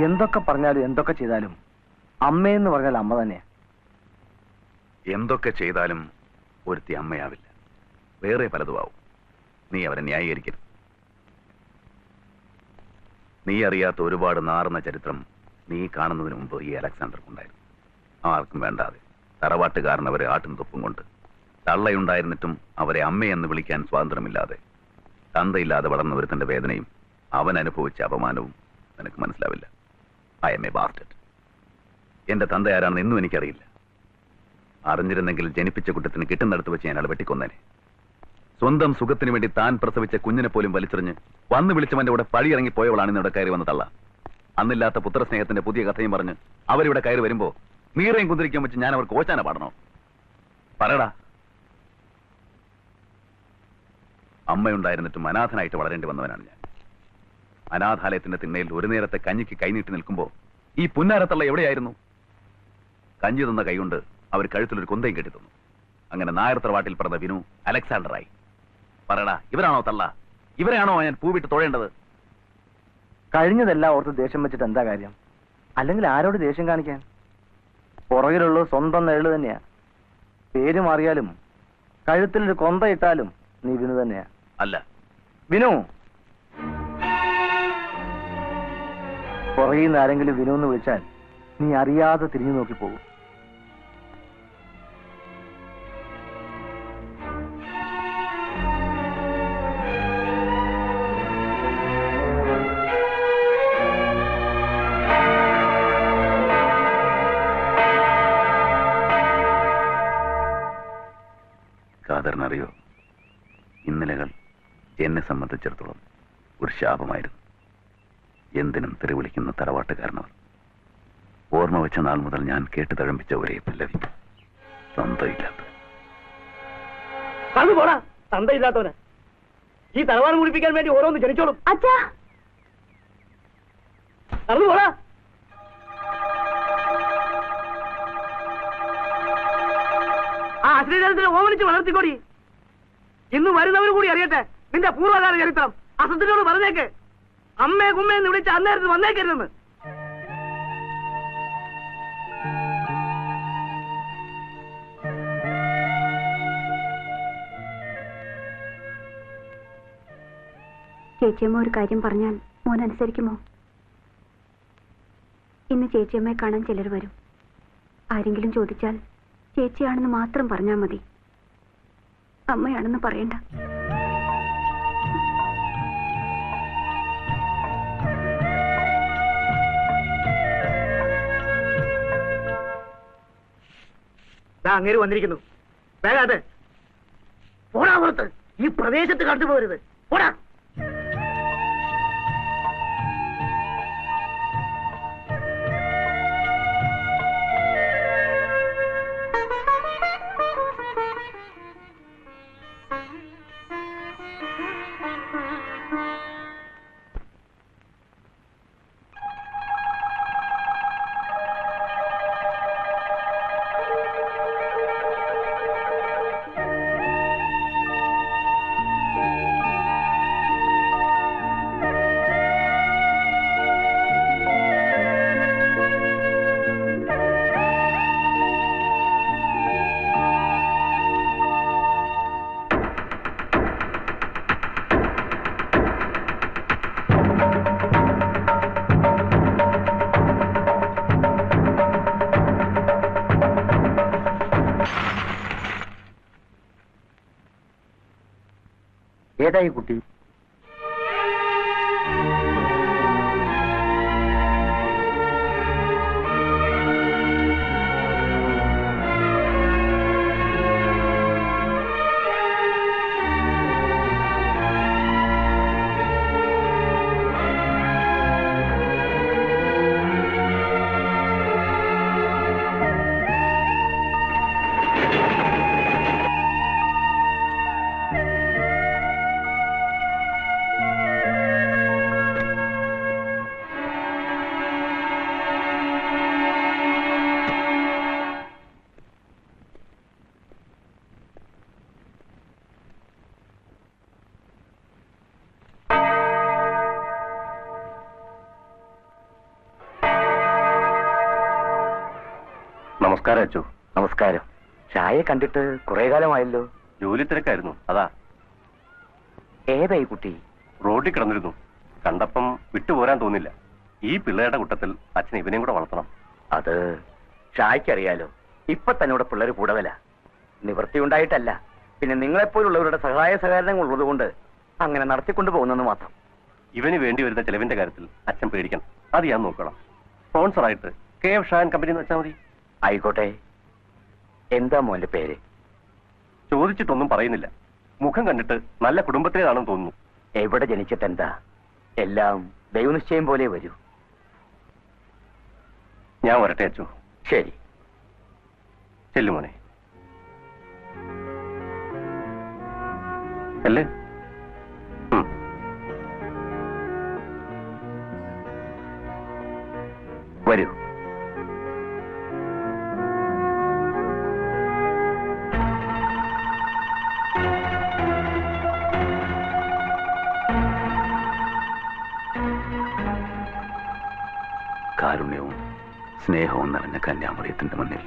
എന്തൊക്കെ പറഞ്ഞാലും എന്തൊക്കെ ചെയ്താലും അമ്മയെന്ന് പറഞ്ഞാൽ അമ്മ തന്നെയാ. എന്തൊക്കെ ചെയ്താലും ഒരുത്തി അമ്മയാവില്ല, വേറെ പലതുമാവും. നീ അവരെ ന്യായീകരിക്കരുത്. നീ അറിയാത്ത ഒരുപാട് നാറുന്ന ചരിത്രം നീ കാണുന്നതിന് മുമ്പ് ഈ അലക്സാണ്ടർക്കുണ്ടായിരുന്നു. ആർക്കും വേണ്ടാതെ തറവാട്ടുകാരൻ അവരെ ആട്ടും തൊപ്പും കൊണ്ട്, തള്ളയുണ്ടായിരുന്നിട്ടും അവരെ അമ്മയെന്ന് വിളിക്കാൻ സ്വാതന്ത്ര്യമില്ലാതെ, തന്തയില്ലാതെ വളർന്ന ഒരുത്തന്റെ വേദനയും അവൻ അനുഭവിച്ച അപമാനവും നിനക്ക് മനസ്സിലാവില്ല. I M A bastard. എന്റെ തന്ത ആരാണെന്ന് ഇന്നും എനിക്കറിയില്ല. അറിഞ്ഞിരുന്നെങ്കിൽ ജനിപ്പിച്ച കുറ്റത്തിന് കിട്ടുന്നിടത്ത് വെച്ച് ഞാൻ ആൾ വെട്ടിക്കൊന്നേനെ. സ്വന്തം സുഖത്തിന് വേണ്ടി താൻ പ്രസവിച്ച കുഞ്ഞിനെ പോലും വലിച്ചെറിഞ്ഞ് വന്ന് വിളിച്ചവന്റെ കൂടെ പഴിയിറങ്ങി പോയവളാണ് ഇന്നിവിടെ കയറി വന്ന് തള്ള. അന്നില്ലാത്ത പുത്രസ്നേഹത്തിന്റെ പുതിയ കഥയും പറഞ്ഞ് അവരിവിടെ കയറി വരുമ്പോ നീറയും കുന്തിരിക്കാൻ വെച്ച് ഞാൻ അവർക്ക് ഓച്ചാന പാടണോ? പറയടാ. അമ്മയുണ്ടായിരുന്നിട്ടും അനാഥനായിട്ട് വളരേണ്ടി വന്നവനാണ് ഞാൻ. അനാഥാലയത്തിന്റെ തിണ്ണയിൽ ഒരു നേരത്തെ കഞ്ഞിക്ക് കൈനീട്ടി നിൽക്കുമ്പോ ഈ പുന്നാരത്തള്ള എവിടെയായിരുന്നു? കഞ്ഞി തന്ന കൈകൊണ്ട് അവർ കഴുത്തിലൊരു കൊന്തയും കെട്ടി തന്നു. അങ്ങനെ നായർ തറവാട്ടിൽ പറഞ്ഞ വിനു അലക്സാണ്ടറായി. പറയടാ, ഇവരാണോ തള്ള? ഇവരെയാണോ ഞാൻ പൂവിട്ട് തൊഴേണ്ടത്? കഴിഞ്ഞതെല്ലാം ഓർത്ത് ദേഷ്യം വെച്ചിട്ട് എന്താ കാര്യം? അല്ലെങ്കിൽ ആരോട് ദേഷ്യം കാണിക്കാൻ? പുറകിലുള്ളത് സ്വന്തം നെഴല് തന്നെയാ. പേര് മാറിയാലും കഴുത്തിലൊരു കൊന്ത ഇട്ടാലും നീ വിനു തന്നെയാ. അല്ല. വിനു, പുറകിൽ നിന്ന് ആരെങ്കിലും വിനു എന്ന് വിളിച്ചാൽ നീ അറിയാതെ തിരിഞ്ഞു നോക്കി പോകും. കാതറിനറിയോ, ഇന്നലകൾ എന്നെ സംബന്ധിച്ചിടത്തോളം ഒരു ശാപമായിരുന്നു. എന്തിനും തെറിവിളിക്കുന്ന തറവാട്ടുകാരനവർ. ഓർമ്മ വെച്ച നാൾ മുതൽ ഞാൻ കേട്ട് തഴമ്പിച്ച ഒരേ പല്ലവി, തന്തയില്ലാത്ത. പോടാ, തന്തയില്ലാത്തവന്. ഈ തറവാട് മുടിപ്പിക്കാൻ വേണ്ടി ഓരോന്ന് ജനിച്ചോളും. അച്ഛാ, നടന്നു പോടാ. ആ അശ്രീധരത്തിനെ ഓമനിച്ച് വളർത്തിക്കൊടി. ഇന്ന് വരുന്നവർ കൂടി അറിയട്ടെ നിന്റെ പൂർവ്വകാല ചരിത്രം. അസത്തിനോട് പറഞ്ഞേക്ക്, അമ്മയെ കുമ്മയെന്ന് വിളിച്ച് അന്നേരത്ത് വന്നേക്കരുതെന്ന്. ചേച്ചിയമ്മ ഒരു കാര്യം പറഞ്ഞാൽ മോൻ അനുസരിക്കുമോ? ഇന്ന് ചേച്ചിയമ്മയെ കാണാൻ ചിലർ വരും. ആരെങ്കിലും ചോദിച്ചാൽ ചേച്ചിയാണെന്ന് മാത്രം പറഞ്ഞാൽ മതി, അമ്മയാണെന്ന് പറയണ്ട. അങ്ങേര് വന്നിരിക്കുന്നു. വേഗാതെ പോടാ പുറത്ത്. ഈ പ്രദേശത്ത് കണ്ടുപോകരുത്. പോടാ. ഏതായി കുട്ടി? നമസ്കാരം അച്ചു. നമസ്കാരം. ചായ കണ്ടിട്ട് കുറെ കാലമായല്ലോ. ജോലി തിരക്കായിരുന്നു, അതാ. ഏതായി കുട്ടി? റോഡിൽ കിടന്നിരുന്നു. കണ്ടപ്പം വിട്ടുപോരാൻ തോന്നില്ല. ഈ പിള്ളേരുടെ കൂട്ടത്തിൽ അച്ഛൻ ഇവനെയും കൂടെ വളർത്തണം. അത് ഷായ്ക്കറിയാലോ. ഇപ്പൊ തന്നെ ഇവിടെ പിള്ളേർ കൂടുതലാ. നിവൃത്തി ഉണ്ടായിട്ടല്ല, പിന്നെ നിങ്ങളെപ്പോലുള്ളവരുടെ സഹായ സഹകരണങ്ങൾ ഉള്ളതുകൊണ്ട് അങ്ങനെ നടത്തിക്കൊണ്ടു പോകുന്നെന്ന് മാത്രം. ഇവന് വേണ്ടി വരുന്ന ചെലവിന്റെ കാര്യത്തിൽ അച്ഛൻ പേടിക്കണം. അത് ഞാൻ നോക്കണം. സ്പോൺസറായിട്ട് KF ഷാ ആൻഡ് കമ്പനി എന്ന് വെച്ചാൽ മതി. ആയിക്കോട്ടെ. എന്താ മോന്റെ പേര്? ചോദിച്ചിട്ടൊന്നും പറയുന്നില്ല. മുഖം കണ്ടിട്ട് നല്ല കുടുംബത്തിലേതാണെന്ന് തോന്നുന്നു. എവിടെ ജനിച്ചിട്ടെന്താ, എല്ലാം ദൈവനിശ്ചയം പോലെ വരൂ. ഞാൻ വരട്ടെ അച്ചു. ശരി, ചെല്ലുമോനെ. അല്ലേ? വരൂ. കാരുണ്യവും സ്നേഹവും നിറഞ്ഞ കന്യാമറിയത്തിന്റെ മുന്നിൽ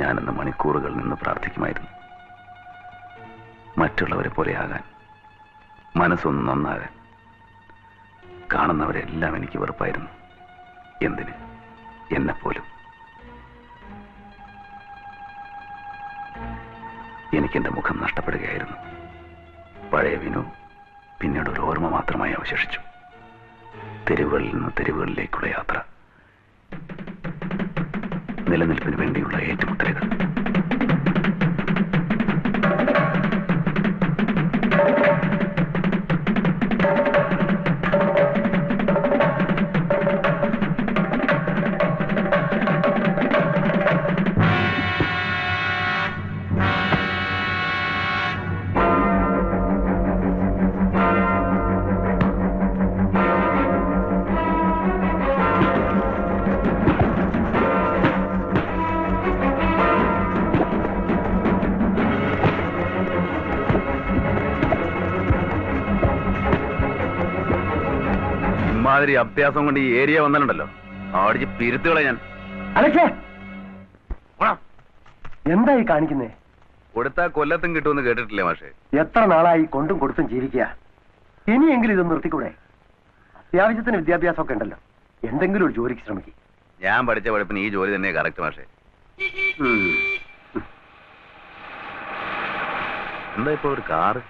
ഞാനെന്ന മണിക്കൂറുകൾ നിന്ന് പ്രാർത്ഥിക്കുമായിരുന്നു. മറ്റുള്ളവരെ പോലെയാകാൻ, മനസ്സൊന്ന് നന്നാകാൻ. കാണുന്നവരെല്ലാം എനിക്ക് വെറുപ്പായിരുന്നു. എന്തിന്? എന്നെപ്പോലും. എനിക്കെന്റെ മുഖം നഷ്ടപ്പെടുകയായിരുന്നു. പഴയ വിനു പിന്നീട് ഒരു ഓർമ്മ മാത്രമായി അവശേഷിച്ചു. തെരുവുകളിൽ നിന്ന് തെരുവുകളിലേക്കുള്ള യാത്ര, നിലനിൽപ്പിന് വേണ്ടിയുള്ള ഏറ്റുമുട്ടലുകൾ. ഇമാതിരി അഭ്യാസം കൊണ്ട് ഈ ഏരിയ വന്നിട്ടുണ്ടല്ലോ, അടിച്ച് പിരുത്തുകളെ ഞാൻ. അലക്സേ, എന്തായി കാണിക്കുന്നേ? കൊടുത്താ കൊല്ലത്തും കിട്ടുമെന്ന് കേട്ടിട്ടില്ലേ മാഷേ? എത്ര നാളായി കൊണ്ടും കൊടുത്തും ജീവിക്കുക. ഇനിയെങ്കിലും ഇതൊന്നും നിർത്തിക്കൂടെ? അത്യാവശ്യത്തിന് വിദ്യാഭ്യാസമൊക്കെ ഉണ്ടല്ലോ, എന്തെങ്കിലും ഒരു ജോലിക്ക് ശ്രമിക്കും. ഞാൻ പഠിച്ച പഠിപ്പിന് ഈ ജോലി തന്നെ കറക്റ്റ് മാഷേ. എന്താ ഇപ്പൊ ഒരു കാറ്?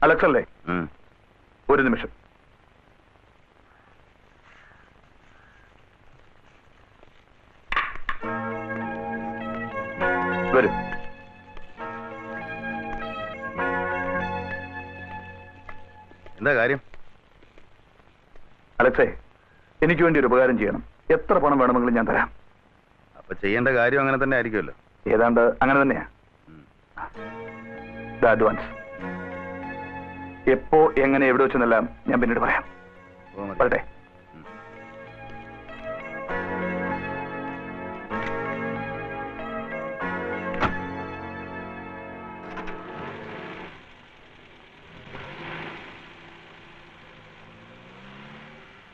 അലക്സ് അല്ലേ? ഒരു നിമിഷം. വരും. എന്താ കാര്യം? അലക്സേ, എനിക്ക് വേണ്ടി ഒരു ഉപകാരം ചെയ്യണം. എത്ര പണം വേണമെങ്കിലും ഞാൻ തരാം. അപ്പൊ ചെയ്യേണ്ട കാര്യം അങ്ങനെ തന്നെ ആയിരിക്കുമല്ലോ. ഏതാണ്ട് അങ്ങനെ തന്നെയാ. അഡ്വാൻസ് എപ്പോ എങ്ങനെ എവിടെ വെച്ചെന്നെല്ലാം ഞാൻ പിന്നീട് പറയാം. വരട്ടെ.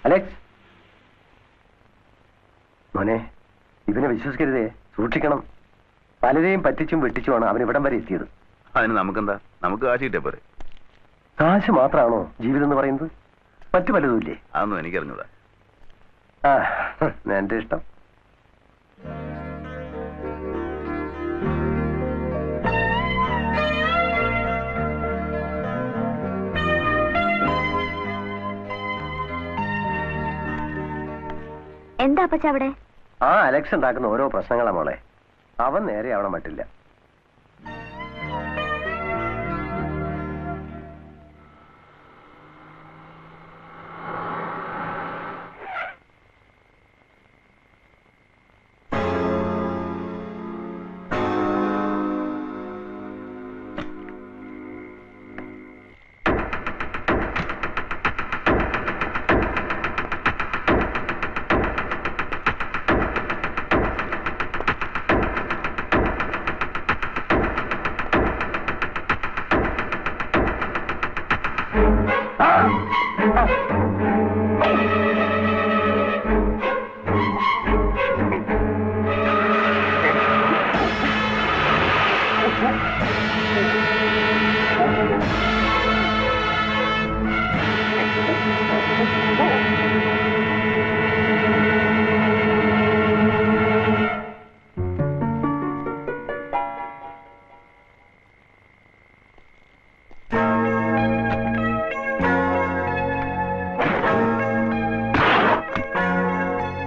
അലക്സ് മോനെ, ഇവനെ വിശ്വസിക്കരുതേ, സൂക്ഷിക്കണം. പലരെയും പറ്റിച്ചും വെട്ടിച്ചുമാണ് അവൻ ഇവിടം വരെ എത്തിയത്. അതിന് നമുക്കെന്താ? നമുക്ക് കാശ് കിട്ടിയ പോരെ. കാശ് മാത്രമാണോ ജീവിതം എന്ന് പറയുന്നത്? മറ്റു പലതുമില്ലേ? അതൊന്നും എനിക്കറിഞ്ഞൂടാ. എന്റെ ഇഷ്ടം. എന്താ അപ്പച്ച അവിടെ? അലക്സ് ഉണ്ടാക്കുന്ന ഓരോ പ്രശ്നങ്ങളാ മോളെ. അവൻ നേരെ അവിടെ മട്ടില്ല.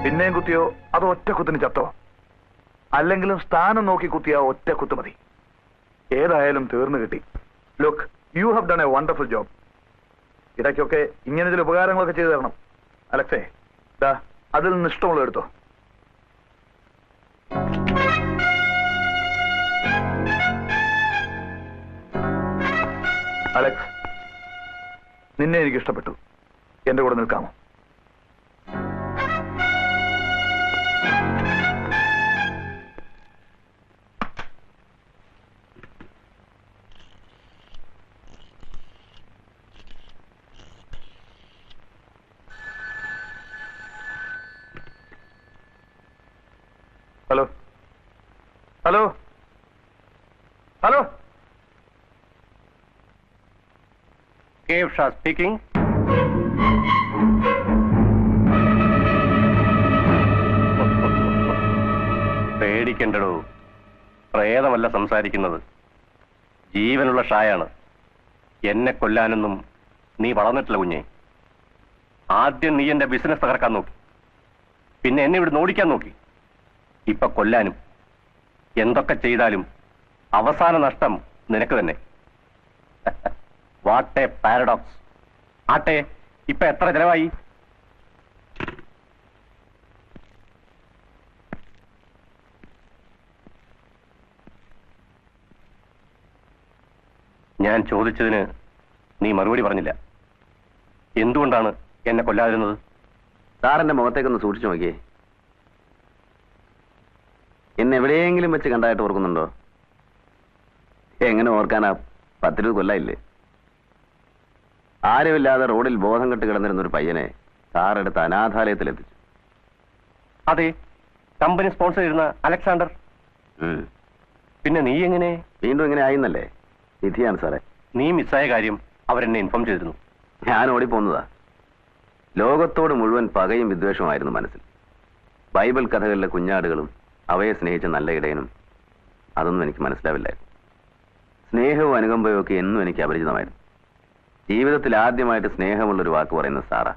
പിന്നെയും കുത്തിയോ അതോ ഒറ്റ കുത്തിന് ചത്തോ? അല്ലെങ്കിലും സ്ഥാനം നോക്കി കുത്തിയ ഒറ്റ കുത്ത് മതി. ഏതായാലും തീർന്നു കിട്ടി. Look, you have done A wonderful job. ഇടയ്ക്കൊക്കെ ഇങ്ങനെ ചില ഉപകാരങ്ങളൊക്കെ ചെയ്തു തരണം. അലക്സേ, ദാ അതിൽ നിന്ന് ഇഷ്ടമുള്ള എടുത്തോ. അലക്സ്, നിന്നെ എനിക്ക് ഇഷ്ടപ്പെട്ടു. എന്റെ കൂടെ നിൽക്കാമോ? ഹലോ ഹലോ ഹലോ, കേവ് ഷാ സ്പീക്കിംഗ്. പേടിക്കണ്ടടോ, പ്രേതമല്ല സംസാരിക്കുന്നത്, ജീവനുള്ള ഷായാണ്. എന്നെ കൊല്ലാനൊന്നും നീ വളർന്നിട്ടില്ല കുഞ്ഞെ. ആദ്യം നീ എന്റെ ബിസിനസ് തകർക്കാൻ നോക്കി, പിന്നെ എന്നെ ഇവിടെ ഓടിക്കാൻ നോക്കി, ഇപ്പൊ കൊല്ലാനും. എന്തൊക്കെ ചെയ്താലും അവസാന നഷ്ടം നിനക്ക് തന്നെ. What A paradox. ആട്ടെ, ഇപ്പൊ എത്ര ചെലവായി? ഞാൻ ചോദിച്ചതിന് നീ മറുപടി പറഞ്ഞില്ല. എന്തുകൊണ്ടാണ് എന്നെ കൊല്ലാതിരുന്നത്? സാറിന്റെ മുഖത്തേക്കൊന്ന് സൂക്ഷിച്ചു നോക്കിയേ. എന്നെ എവിടെയെങ്കിലും വെച്ച് കണ്ടായിട്ട് ഓർക്കുന്നുണ്ടോ? എങ്ങനെ ഓർക്കാനാ, 10-20 കൊല്ലായില്ലേ. ആരുമില്ലാതെ റോഡിൽ ബോധം കെട്ട് കിടന്നിരുന്ന ഒരു പയ്യനെ സാറെടുത്ത് അനാഥാലയത്തിൽ എത്തിച്ചു. അതെ, കമ്പനി സ്പോൺസർ ചെയ്യുന്ന അലക്സാണ്ടർ. പിന്നെ നീ എങ്ങനെ വീണ്ടും ഇങ്ങനെ ആയിന്നല്ലേ? വിധിയാണ് സാറേ. നീ മിസ്സായ കാര്യം അവരെന്നെ ഇൻഫോം ചെയ്തിരുന്നു. ഞാൻ ഓടിപ്പോന്നതാ. ലോകത്തോട് മുഴുവൻ പകയും വിദ്വേഷമായിരുന്നു മനസ്സിൽ. ബൈബിൾ കഥകളിലെ കുഞ്ഞാടുകളും അവയെ സ്നേഹിച്ച നല്ല ഇടയനും അതൊന്നും എനിക്ക് മനസ്സിലാവില്ലായിരുന്നു. സ്നേഹവും അനുകമ്പയും ഒക്കെ എന്നും എനിക്ക് അപരിചിതമായിരുന്നു. ജീവിതത്തിൽ ആദ്യമായിട്ട് സ്നേഹമുള്ളൊരു വാക്ക് പറയുന്നത് സാറാ.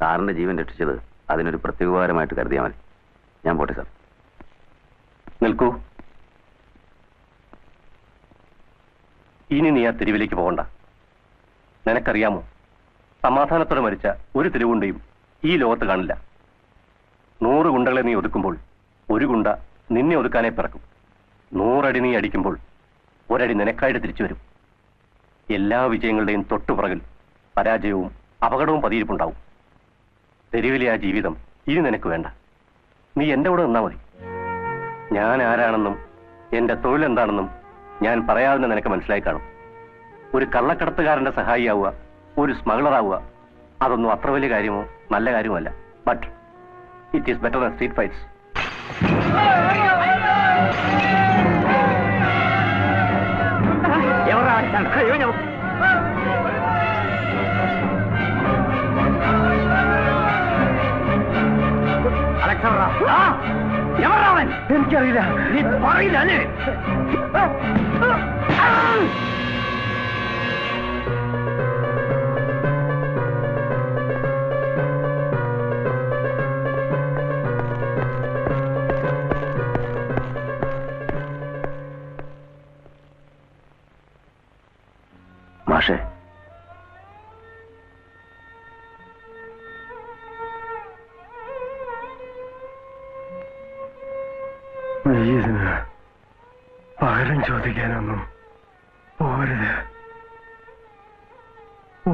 സാറിന്റെ ജീവൻ രക്ഷിച്ചത് അതിനൊരു പ്രത്യേകപരമായിട്ട് കരുതിയാൽ മതി. ഞാൻ പോട്ടെ സാർ. നിൽക്കൂ. ഇനി നീ ആ തെരുവിലേക്ക് പോകണ്ട. നിനക്കറിയാമോ, സമാധാനത്തോടെ മരിച്ച ഒരു തെരുവുണ്ടയും ഈ ലോകത്ത് കാണില്ല. 100 ഗുണ്ടകളെ നീ ഒതുക്കുമ്പോൾ 1 ഗുണ്ട നിന്നെ ഒതുക്കാനേ പിറക്കും. 100 അടി നീ അടിക്കുമ്പോൾ 1 അടി നിനക്കായിട്ട് തിരിച്ചു വരും. എല്ലാ വിജയങ്ങളുടെയും തൊട്ടുപുറകിൽ പരാജയവും അപകടവും പതിയിരിപ്പുണ്ടാവും. തെരുവിലെ ആ ജീവിതം ഇനി നിനക്ക് വേണ്ട. നീ എന്റെ കൂടെ നിന്നാ മതി. ഞാൻ ആരാണെന്നും എന്റെ തൊഴിലെന്താണെന്നും ഞാൻ പറയാതെ നിനക്ക് മനസ്സിലായി കാണും. ഒരു കള്ളക്കടത്തുകാരന്റെ സഹായിയാവുക, ഒരു സ്മഗ്ലറാവുക, അതൊന്നും അത്ര വലിയ കാര്യമോ നല്ല കാര്യമല്ല. But it is better than street fights. എനിക്കറിയില്ല. നീ പറയില്ല അല്ലേ? മാഷേ, ഇതിന് പകരം ചോദിക്കാനൊന്നും പോരുത്. ഓ,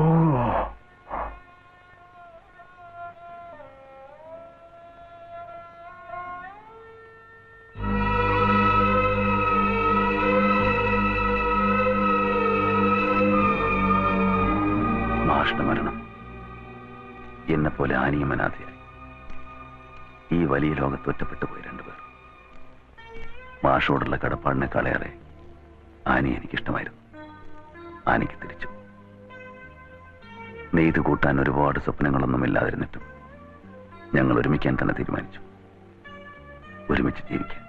മാഷിന്റെ മരണം എന്നെപ്പോലെ ആനിയും അനാഥയായി ഈ വലിയ ലോകത്ത് ഒറ്റപ്പെട്ടു പോയി 2 പേർ. മാഷോടുള്ള കടപ്പാടിനെക്കാളേറെ ആനി എനിക്കിഷ്ടമായിരുന്നു. ആനിക്ക് തിരിച്ചു. നെയ്ത് കൂട്ടാൻ ഒരുപാട് സ്വപ്നങ്ങളൊന്നും ഇല്ലാതിരുന്നിട്ടും ഞങ്ങൾ ഒരുമിക്കാൻ തന്നെ തീരുമാനിച്ചു. ഒരുമിച്ച് ജീവിക്കാൻ.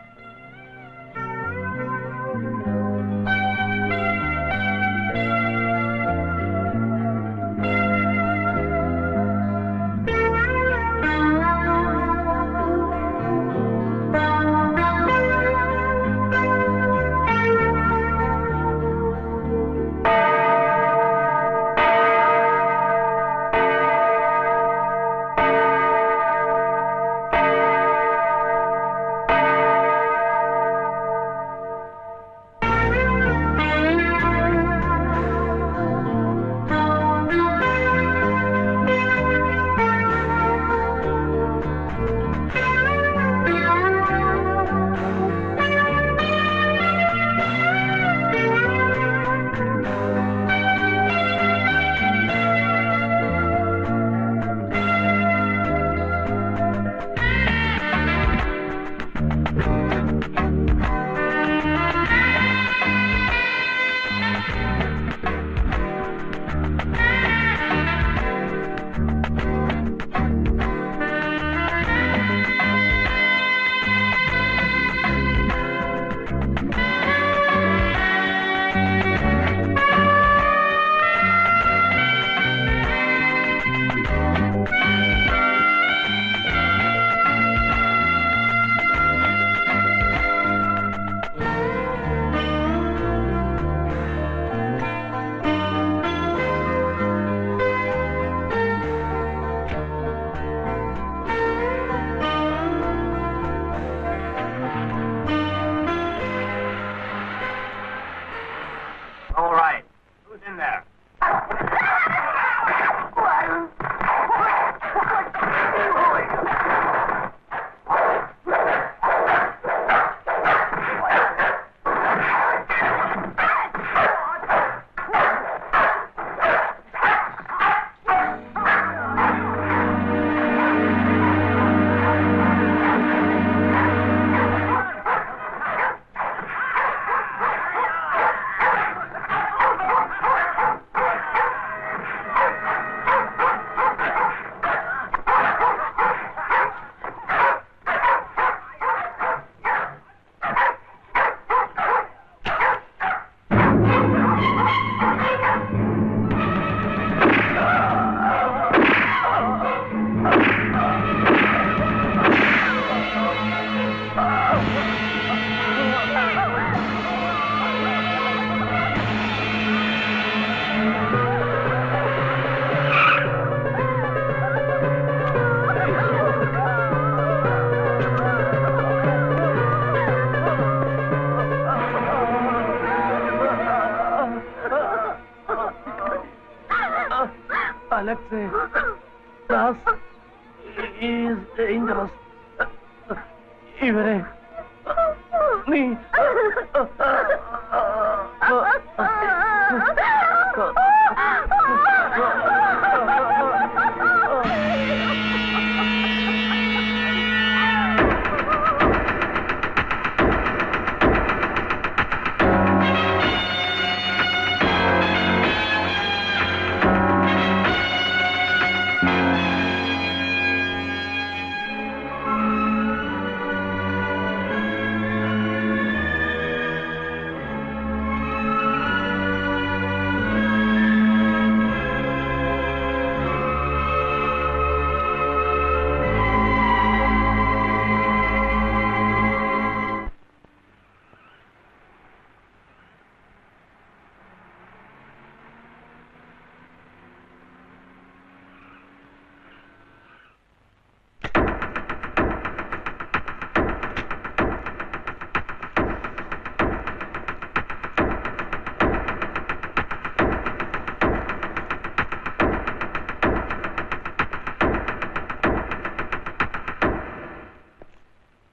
say, Das is dangerous. ഇവരെ നീ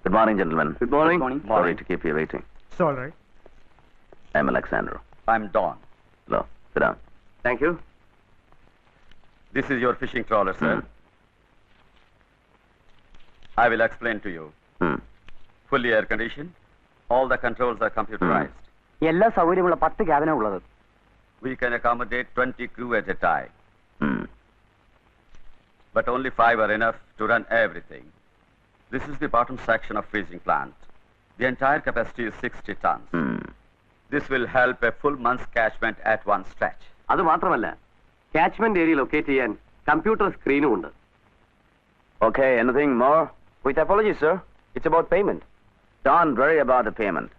Good morning, gentlemen. Good morning. Sorry to keep you waiting. It's all right. I'm Alexander. I'm Don. Hello. Sit down. Thank you. This is your fishing trawler, sir. I will explain to you. Fully air conditioned. All the controls are computerized. എല്ലാ സൗകര്യമുള്ള 10 ക്യാബിനാ ഉള്ളത്. We can accommodate 20 crew at a time, but only 5 are enough to run everything. This is the bottom section of freezing plant. The entire capacity is 60 tons. This will help a full month's catchment at one stretch. അത് മാത്രമല്ല കാച്ച്മെന്റ് ഏരിയ ലൊക്കേറ്റ് ചെയ്യാൻ കമ്പ്യൂട്ടർ സ്ക്രീനും ഉണ്ട്. Okay, anything more? With apologies, sir. It's about payment. Don't worry about the payment.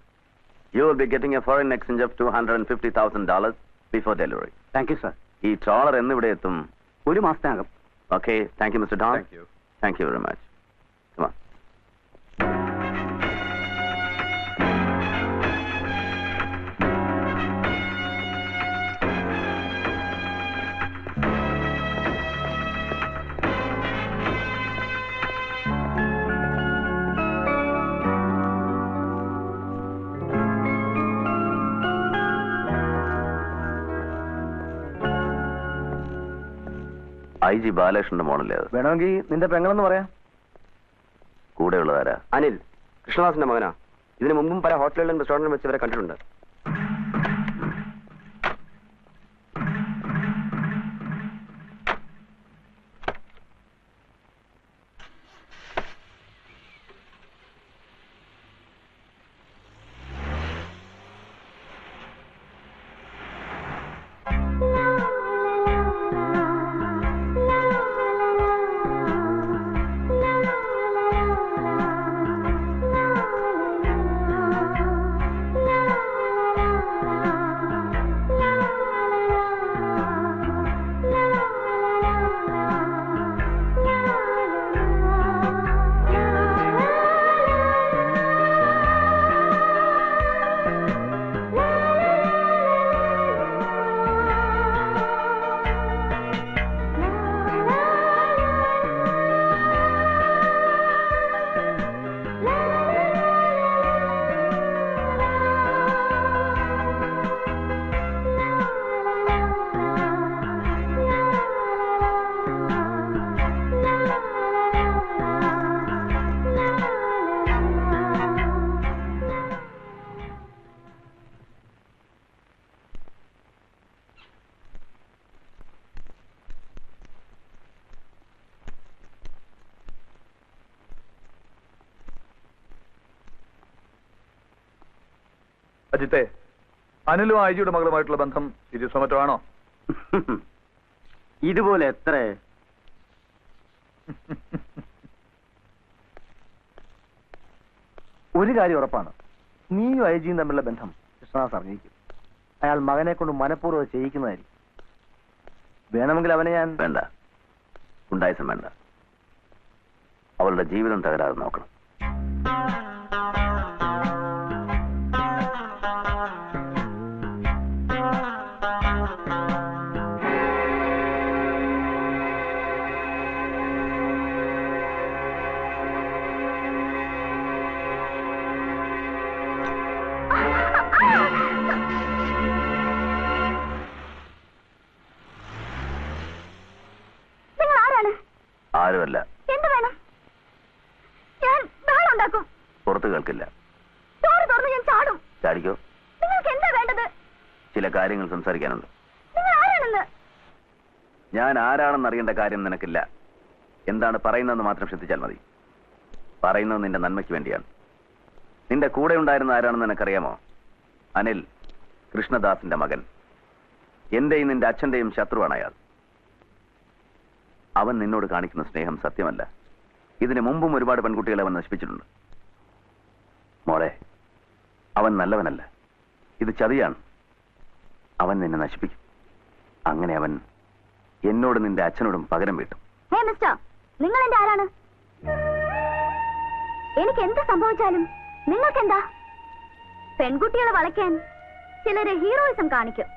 You will be getting a foreign exchange of $250,000 before delivery. Thank you sir. ഈ ട്രോളർ എന്നിവിടെ എത്തും? 1 മാസത്തിനകം. Okay, thank you, Mr. Don. Thank you. Thank you very much. Come on. IG ബാലകൃഷ്ണന്റെ മോണല്ലേ അത്? വേണമെങ്കിൽ നിന്റെ പെങ്ങളെന്ന് പറയാം. കൂടെ ഉള്ളതാരാ? അനിൽ, കൃഷ്ണദാസിന്റെ മകനാ. ഇതിനു മുമ്പും പല ഹോട്ടലുകളിലും റെസ്റ്റോറന്റിലും വെച്ച് ഇവരെ കണ്ടിട്ടുണ്ട്. അജിത്തെ, അനിലും ഐജിയുടെ മകളുമായിട്ടുള്ള ബന്ധം സീരിയസ് മറ്റോ ആണോ? ഇതുപോലെ എത്ര? ഒരു കാര്യം ഉറപ്പാണ്, നീയും ഐജിയും തമ്മിലുള്ള ബന്ധം കൃഷ്ണദാസ് അറിഞ്ഞിരിക്കും. അയാൾ മകനെ കൊണ്ട് മനഃപൂർവ്വം ചെയ്യിക്കുന്നതായിരിക്കും. വേണമെങ്കിൽ അവനെ ഞാൻ... വേണ്ട, ഉണ്ടായിസം വേണ്ട. അവളുടെ ജീവിതം തകരാതെ നോക്കണം. ആരുമല്ല. എന്ത് വേണം? ഞാൻ ബഹളം ഉണ്ടാക്കും. പുറത്ത് കേൾക്കില്ല. ഡോറ് തുറന്ന് ഞാൻ ചാടും. ചാടിക്കോ. നിങ്ങൾക്ക് എന്താ വേണ്ടത്? ചില കാര്യങ്ങൾ സംസാരിക്കാനുണ്ട്. നിങ്ങൾ ആരാണെന്ന്? ഞാൻ ആരാണെന്ന് അറിയേണ്ട കാര്യം നിനക്കില്ല. എന്താണ് പറയുന്നതെന്ന് മാത്രം ശ്രദ്ധിച്ചാൽ മതി. പറയുന്നത് നിന്റെ നന്മയ്ക്ക് വേണ്ടിയാണ്. നിന്റെ കൂടെ ഉണ്ടായിരുന്ന ആരാണെന്ന് നിനക്കറിയാമോ? അനിൽ, കൃഷ്ണദാസിന്റെ മകൻ. എന്റെയും നിന്റെ അച്ഛന്റെയും ശത്രുവാണ് അയാൾ. അവൻ നിന്നോട് കാണിക്കുന്ന സ്നേഹം സത്യമല്ല. ഇതിനു മുമ്പും ഒരുപാട് പെൺകുട്ടികളെ അവൻ നശിപ്പിച്ചിട്ടുണ്ട്. മോളെ, അവൻ നല്ലവനല്ല. ഇത് ചതിയാണ്. അവൻ നിന്നെ നശിപ്പിക്കും. അങ്ങനെ അവൻ എന്നോട് നിന്റെ അച്ഛനോടും പകരം വീട്ടും. ഹേ മിസ്റ്റർ, നിങ്ങൾ എന്റെ ആരാണ്? എനിക്ക് എന്ത് സംഭവിച്ചാലും നിങ്ങൾക്കെന്താ? പെൺകുട്ടികളെ വളയ്ക്കാൻ ചിലര് ഹീറോയിസം കാണിക്കും,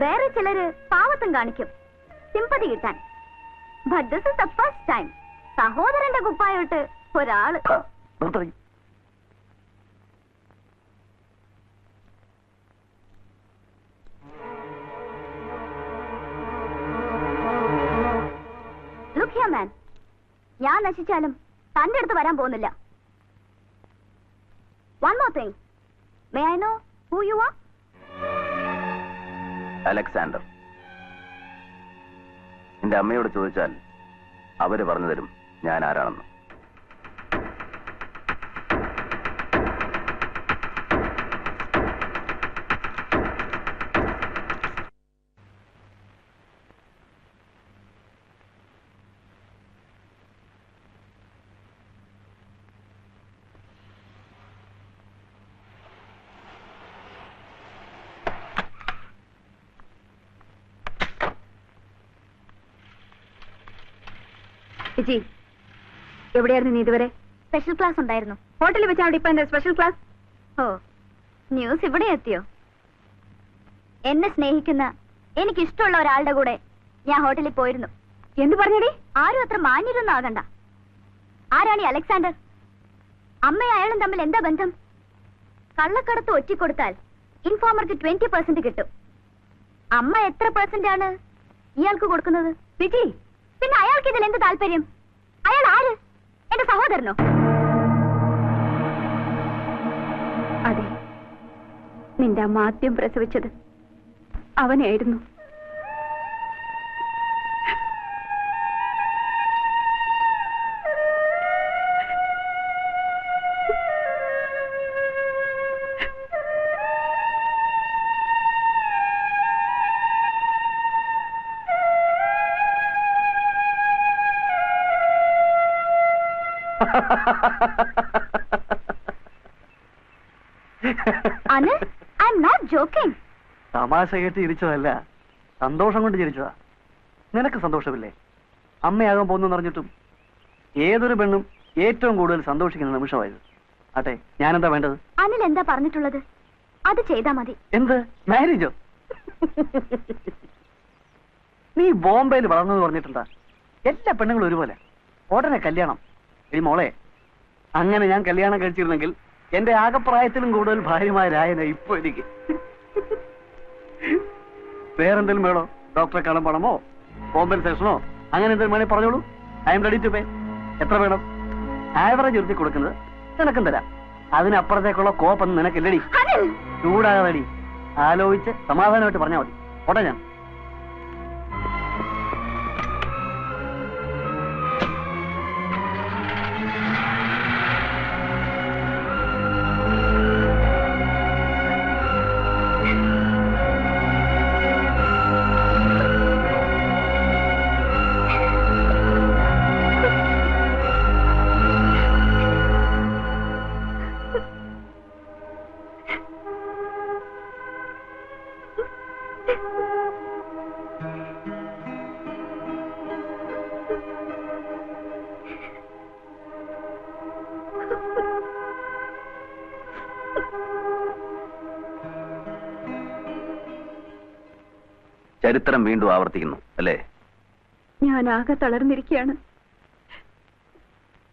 വേറെ ചിലര് പാവത്തും കാണിക്കും, സിമ്പതി കിട്ടാൻ. But this is the first time സഹോദരന്റെ കുപ്പായോട്ട് ഒരാള്. ലുക്ക് ഹിയർ മാൻ, ഞാൻ നശിച്ചാലും തന്റെ അടുത്ത് വരാൻ പോകുന്നില്ല. One more thing. May I know who you are? Alexander. നിന്റെ അമ്മയോട് ചോദിച്ചാൽ അവര് പറഞ്ഞു തരും ഞാൻ ആരാണെന്ന്. വിജി, എവിടെയായിരുന്നു നീ ഇതുവരെ? സ്പെഷ്യൽ ക്ലാസ് ഉണ്ടായിരുന്നു. ഹോട്ടലിൽ വെച്ചാണ് ഇപ്പൊ എന്താ സ്പെഷ്യൽ ക്ലാസ്? ഓ, ന്യൂസ് ഇവിടെ എത്തിയോ? എന്നെ സ്നേഹിക്കുന്ന എനിക്കിഷ്ടമുള്ള ഒരാളുടെ കൂടെ ഞാൻ ഹോട്ടലിൽ പോയിരുന്നു. എന്ത് പറഞ്ഞടി? ആരും അത്ര മാന്യരൊന്നും ആകണ്ട. ആരാണ് ഈ അലക്സാണ്ടർ? അമ്മയും അയാളും തമ്മിൽ എന്താ ബന്ധം? കള്ളക്കടത്ത് ഒറ്റിക്കൊടുത്താൽ ഇൻഫോമർക്ക് 20% കിട്ടും. അമ്മ എത്ര % ആണ് ഇയാൾക്ക് കൊടുക്കുന്നത്? വിജി, പിന്നെ അയാൾക്ക് ഇതിൽ എന്ത് താല്പര്യം? അയാൾ ആര്? എന്റെ സഹോദരനോ? അതെ, നിന്റെ അമ്മ ആദ്യം പ്രസവിച്ചത് അവനായിരുന്നു. Anil, I'm not joking. തമാശ കേട്ട് ചിരിച്ചതല്ല, സന്തോഷം കൊണ്ട് ചിരിച്ചതാ. നിനക്ക് സന്തോഷമില്ലേ? അമ്മയാകാൻ പോകുന്നു പറഞ്ഞിട്ടും ഏതൊരു പെണ്ണും ഏറ്റവും കൂടുതൽ സന്തോഷിക്കുന്ന നിമിഷമായത്. ആട്ടെ, ഞാനെന്താ വേണ്ടത്? അനിൽ എന്താ പറഞ്ഞിട്ടുള്ളത് അത് ചെയ്താ മതി. എന്ത് മാരേജോ? നീ ബോംബെയിൽ വളർന്നെന്ന് പറഞ്ഞിട്ടുണ്ടാ? എല്ലാ പെണ്ണുങ്ങളും ഒരുപോലെ. ഉടനെ കല്യാണം. ഇനി മോളെ, അങ്ങനെ ഞാൻ കല്യാണം കഴിച്ചിരുന്നെങ്കിൽ എന്റെ ആകപ്രായത്തിലും കൂടുതൽ ഭാര്യമാരായനെ ഇപ്പൊ എനിക്ക്. വേറെന്തെങ്കിലും വേണോ? ഡോക്ടറെ കാണാൻ പണമോ, കോമ്പൻസേഷനോ, അങ്ങനെ എന്തെങ്കിലും വേണേ പറഞ്ഞോളൂ. I am ready to pay. എത്ര വേണം? ആവറേജ് ഉയർത്തി കൊടുക്കുന്നത് നിനക്കും തരാം. അതിനപ്പുറത്തേക്കുള്ള കോപ്പൊന്നും നിനക്കില്ലടി. ചൂടാകാതടി. ആലോചിച്ച് സമാധാനമായിട്ട് പറഞ്ഞാൽ മതി. ഓട്ടെ ഞാൻ. ചരിത്രം വീണ്ടും ആവർത്തിക്കുന്നു അല്ലേ? ഞാൻ ആകെ തളർന്നിരിക്കുകയാണ്.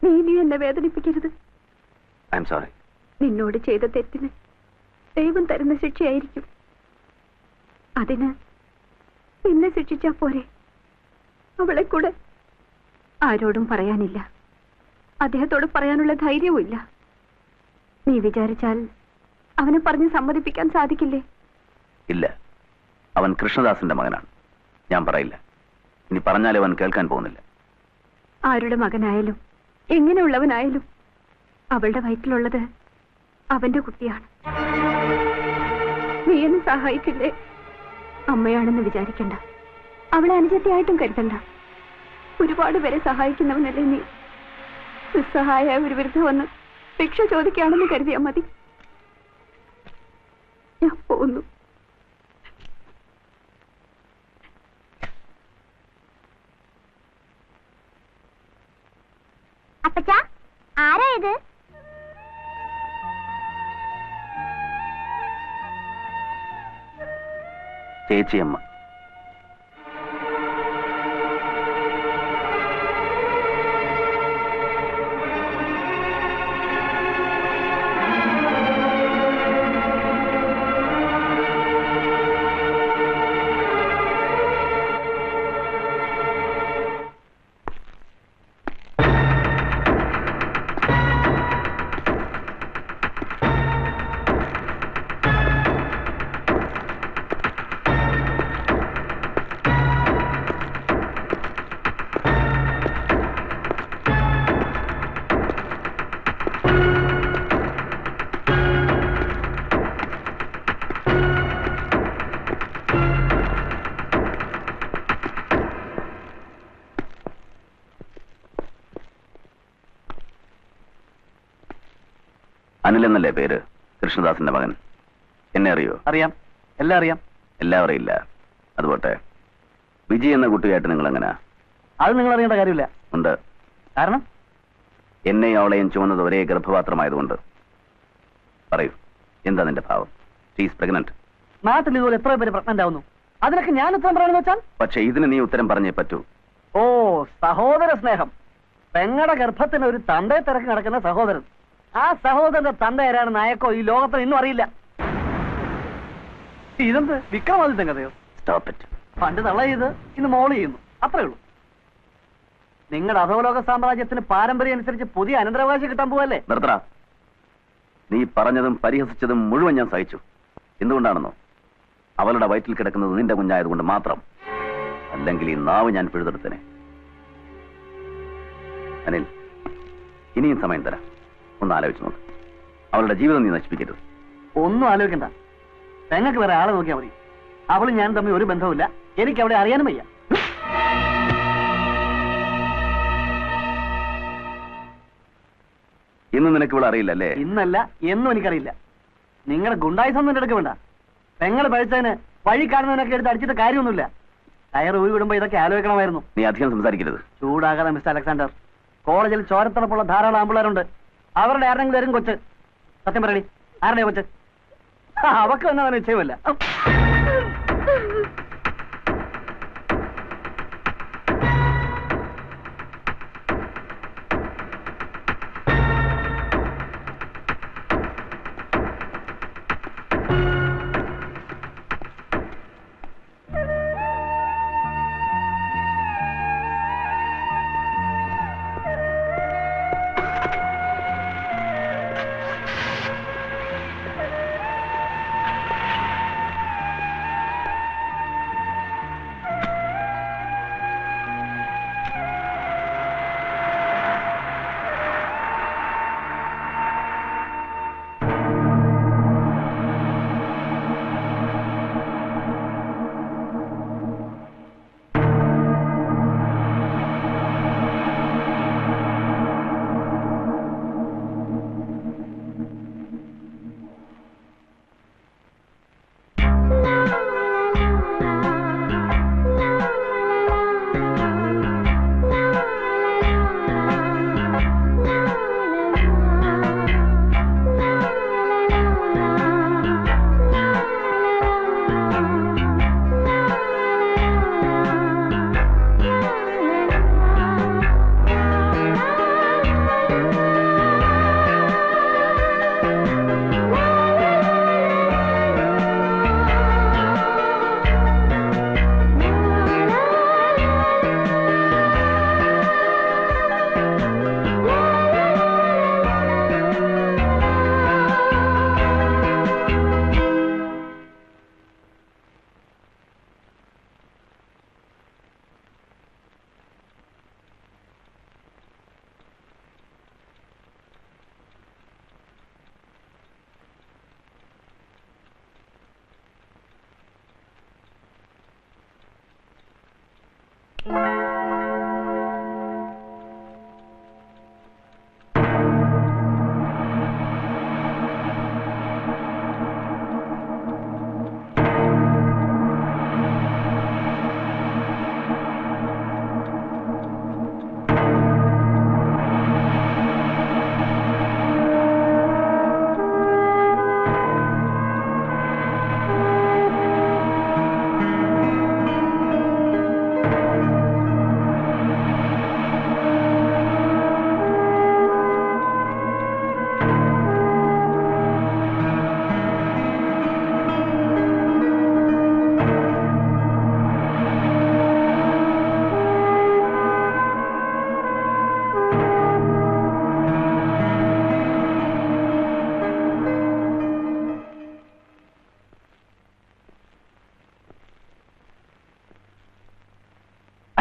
നീ എന്നെ വേദനിപ്പിക്കരുത്. I am sorry. നിന്നോട് ചെയ്ത തെറ്റിന് ദൈവം തരുന്ന ശിക്ഷയായിരിക്കും. അതിന് നിന്നെ ശിക്ഷിച്ചാ പോരെ? അവളെ കൂടെ ആരോടും പറയാനില്ല. അദ്ദേഹത്തോട് പറയാനുള്ള ധൈര്യവും ഇല്ല. നീ വിചാരിച്ചാൽ അവനെ പറഞ്ഞ് സമ്മതിപ്പിക്കാൻ സാധിക്കില്ലേ? ഇല്ല, അവൻ കൃഷ്ണദാസിന്റെ മകനാണ്. ഞാൻ പറയില്ല. ഇനി പറഞ്ഞാലും അവൻ കേൾക്കാൻ പോകുന്നില്ല. ആരുടെ മകനായാലും എങ്ങനെയുള്ളവനായാലും അവളുടെ വയറ്റിലുള്ളത് അവന്റെ കുട്ടിയാണ്. നീ എന്നെ സഹായിക്കില്ലേ? അമ്മയാണെന്ന് വിചാരിക്കണ്ട, അവളെ അനുജത്തിയായിട്ടും കരുതണ്ട. ഒരുപാട് പേരെ സഹായിക്കുന്നവനല്ലേ നീ. നിസ്സഹായ ഒരു വിരുദ്ധ വന്ന് ഭിക്ഷ ചോദിക്കുകയാണെന്ന് കരുതിയാൽ മതി. ഞാൻ പോകുന്നു. അപ്പച്ചാ, ആരാ ഇത്? ചേച്ചിയമ്മ. അനിൽ എന്നല്ലേ പേര്? കൃഷ്ണദാസിന്റെ മകൻ. എന്നെ അറിയോ? അറിയാം, എല്ലാം അറിയാം. എല്ലാം അറിയില്ല. അതുപോട്ടെ, വിജയ് എന്ന കുട്ടിയായിട്ട് നിങ്ങൾ എങ്ങനെയാ? അത് നിങ്ങൾ അറിയേണ്ട കാര്യമില്ല. ഉണ്ട്. കാരണം എന്നെയും അവളെയും ചുമന്നത് ഒരേ ഗർഭപാത്രമായതുകൊണ്ട്. പറയൂ, എന്താ നിന്റെ ഭാവം? She's pregnant. നാട്ടിൽ ഇതുപോലെ എത്ര പേര് പ്രഗ്നന്റ് ആവുന്നു? അതിനൊക്കെ ഞാൻ ഉത്തരം പറയണമെന്ന് വെച്ചാൽ? പക്ഷെ ഇതിന് നീ ഉത്തരം പറഞ്ഞേ പറ്റൂ. ഓ, സഹോദര സ്നേഹം. പെങ്ങളുടെ ഗർഭത്തിന് ഒരു തന്തയെ തിരക്ക് നടക്കുന്ന സഹോദരൻ. ആ സഹോദരന്റെ തന്ത ആരാണ് നായക്കോ ഈ ലോകത്തിന് ഇന്നും അറിയില്ല. ഇതെന്ത് വിക്രമാദിത്യം കഥയോ? Stop it. പണ്ട് തള്ള ചെയ്ത് ഇന്ന് മോള് ചെയ്യുന്നു, അത്രേ ഉള്ളൂ. നിങ്ങളുടെ അധോലോക സാമ്രാജ്യത്തിന് പാരമ്പര്യം അനുസരിച്ച് പുതിയ അനന്തരാവകാശം കിട്ടാൻ പോവല്ലേ? നിർത്തറ. നീ പറഞ്ഞതും പരിഹസിച്ചതും മുഴുവൻ ഞാൻ സഹിച്ചു. എന്തുകൊണ്ടാണെന്നോ? അവളുടെ വയറ്റിൽ കിടക്കുന്നത് നിന്റെ കുഞ്ഞായതുകൊണ്ട് മാത്രം. അല്ലെങ്കിൽ ഈ നാവ് ഞാൻ പിഴുതെടുത്തനെ. അനിൽ, ഇനിയും സമയം തരാം. ഒന്ന് ആലോചിച്ച് നോക്ക്. അവളുടെ ജീവിതം നീ നശിപ്പിക്കരുത്. ഒന്നും ആലോചിക്കണ്ട. പെങ്ങൾക്ക് വേറെ ആളെ നോക്കിയാൽ മതി. അവളും ഞാൻ തമ്മിൽ ഒരു ബന്ധവുമില്ല. എനിക്ക് അവിടെ അറിയാനും വയ്യ. ഇന്ന് നിനക്ക് ഇവിടെ അറിയില്ലല്ലേ? ഇന്നല്ല, എന്നും എനിക്കറിയില്ല. നിങ്ങളുടെ ഗുണ്ടായുസം എന്റെ അടുക്ക് വേണ്ട. പെങ്ങൾ പഴിച്ചതിന് വഴി കാണുന്നതിനൊക്കെ എടുത്ത് അടിച്ചിട്ട് കാര്യമൊന്നുമില്ല. ടയർ ഊരി വിടുമ്പോ ഇതൊക്കെ ആലോചിക്കണമായിരുന്നു. നീ അധികം സംസാരിക്കരുത്. ചൂടാകാതെ മിസ്റ്റർ അലക്സാണ്ടർ. കോളേജിൽ ചോരത്തിളപ്പുള്ള ധാരാളം ആമ്പിള്ളേരുണ്ട്. അവരുടെ ആരെങ്കിലും വരും കൊച്ച്. സത്യം പറയണി, ആരുടെ കൊച്ച്? അവക്ക് വന്നതാണ് നിശ്ചയമല്ല.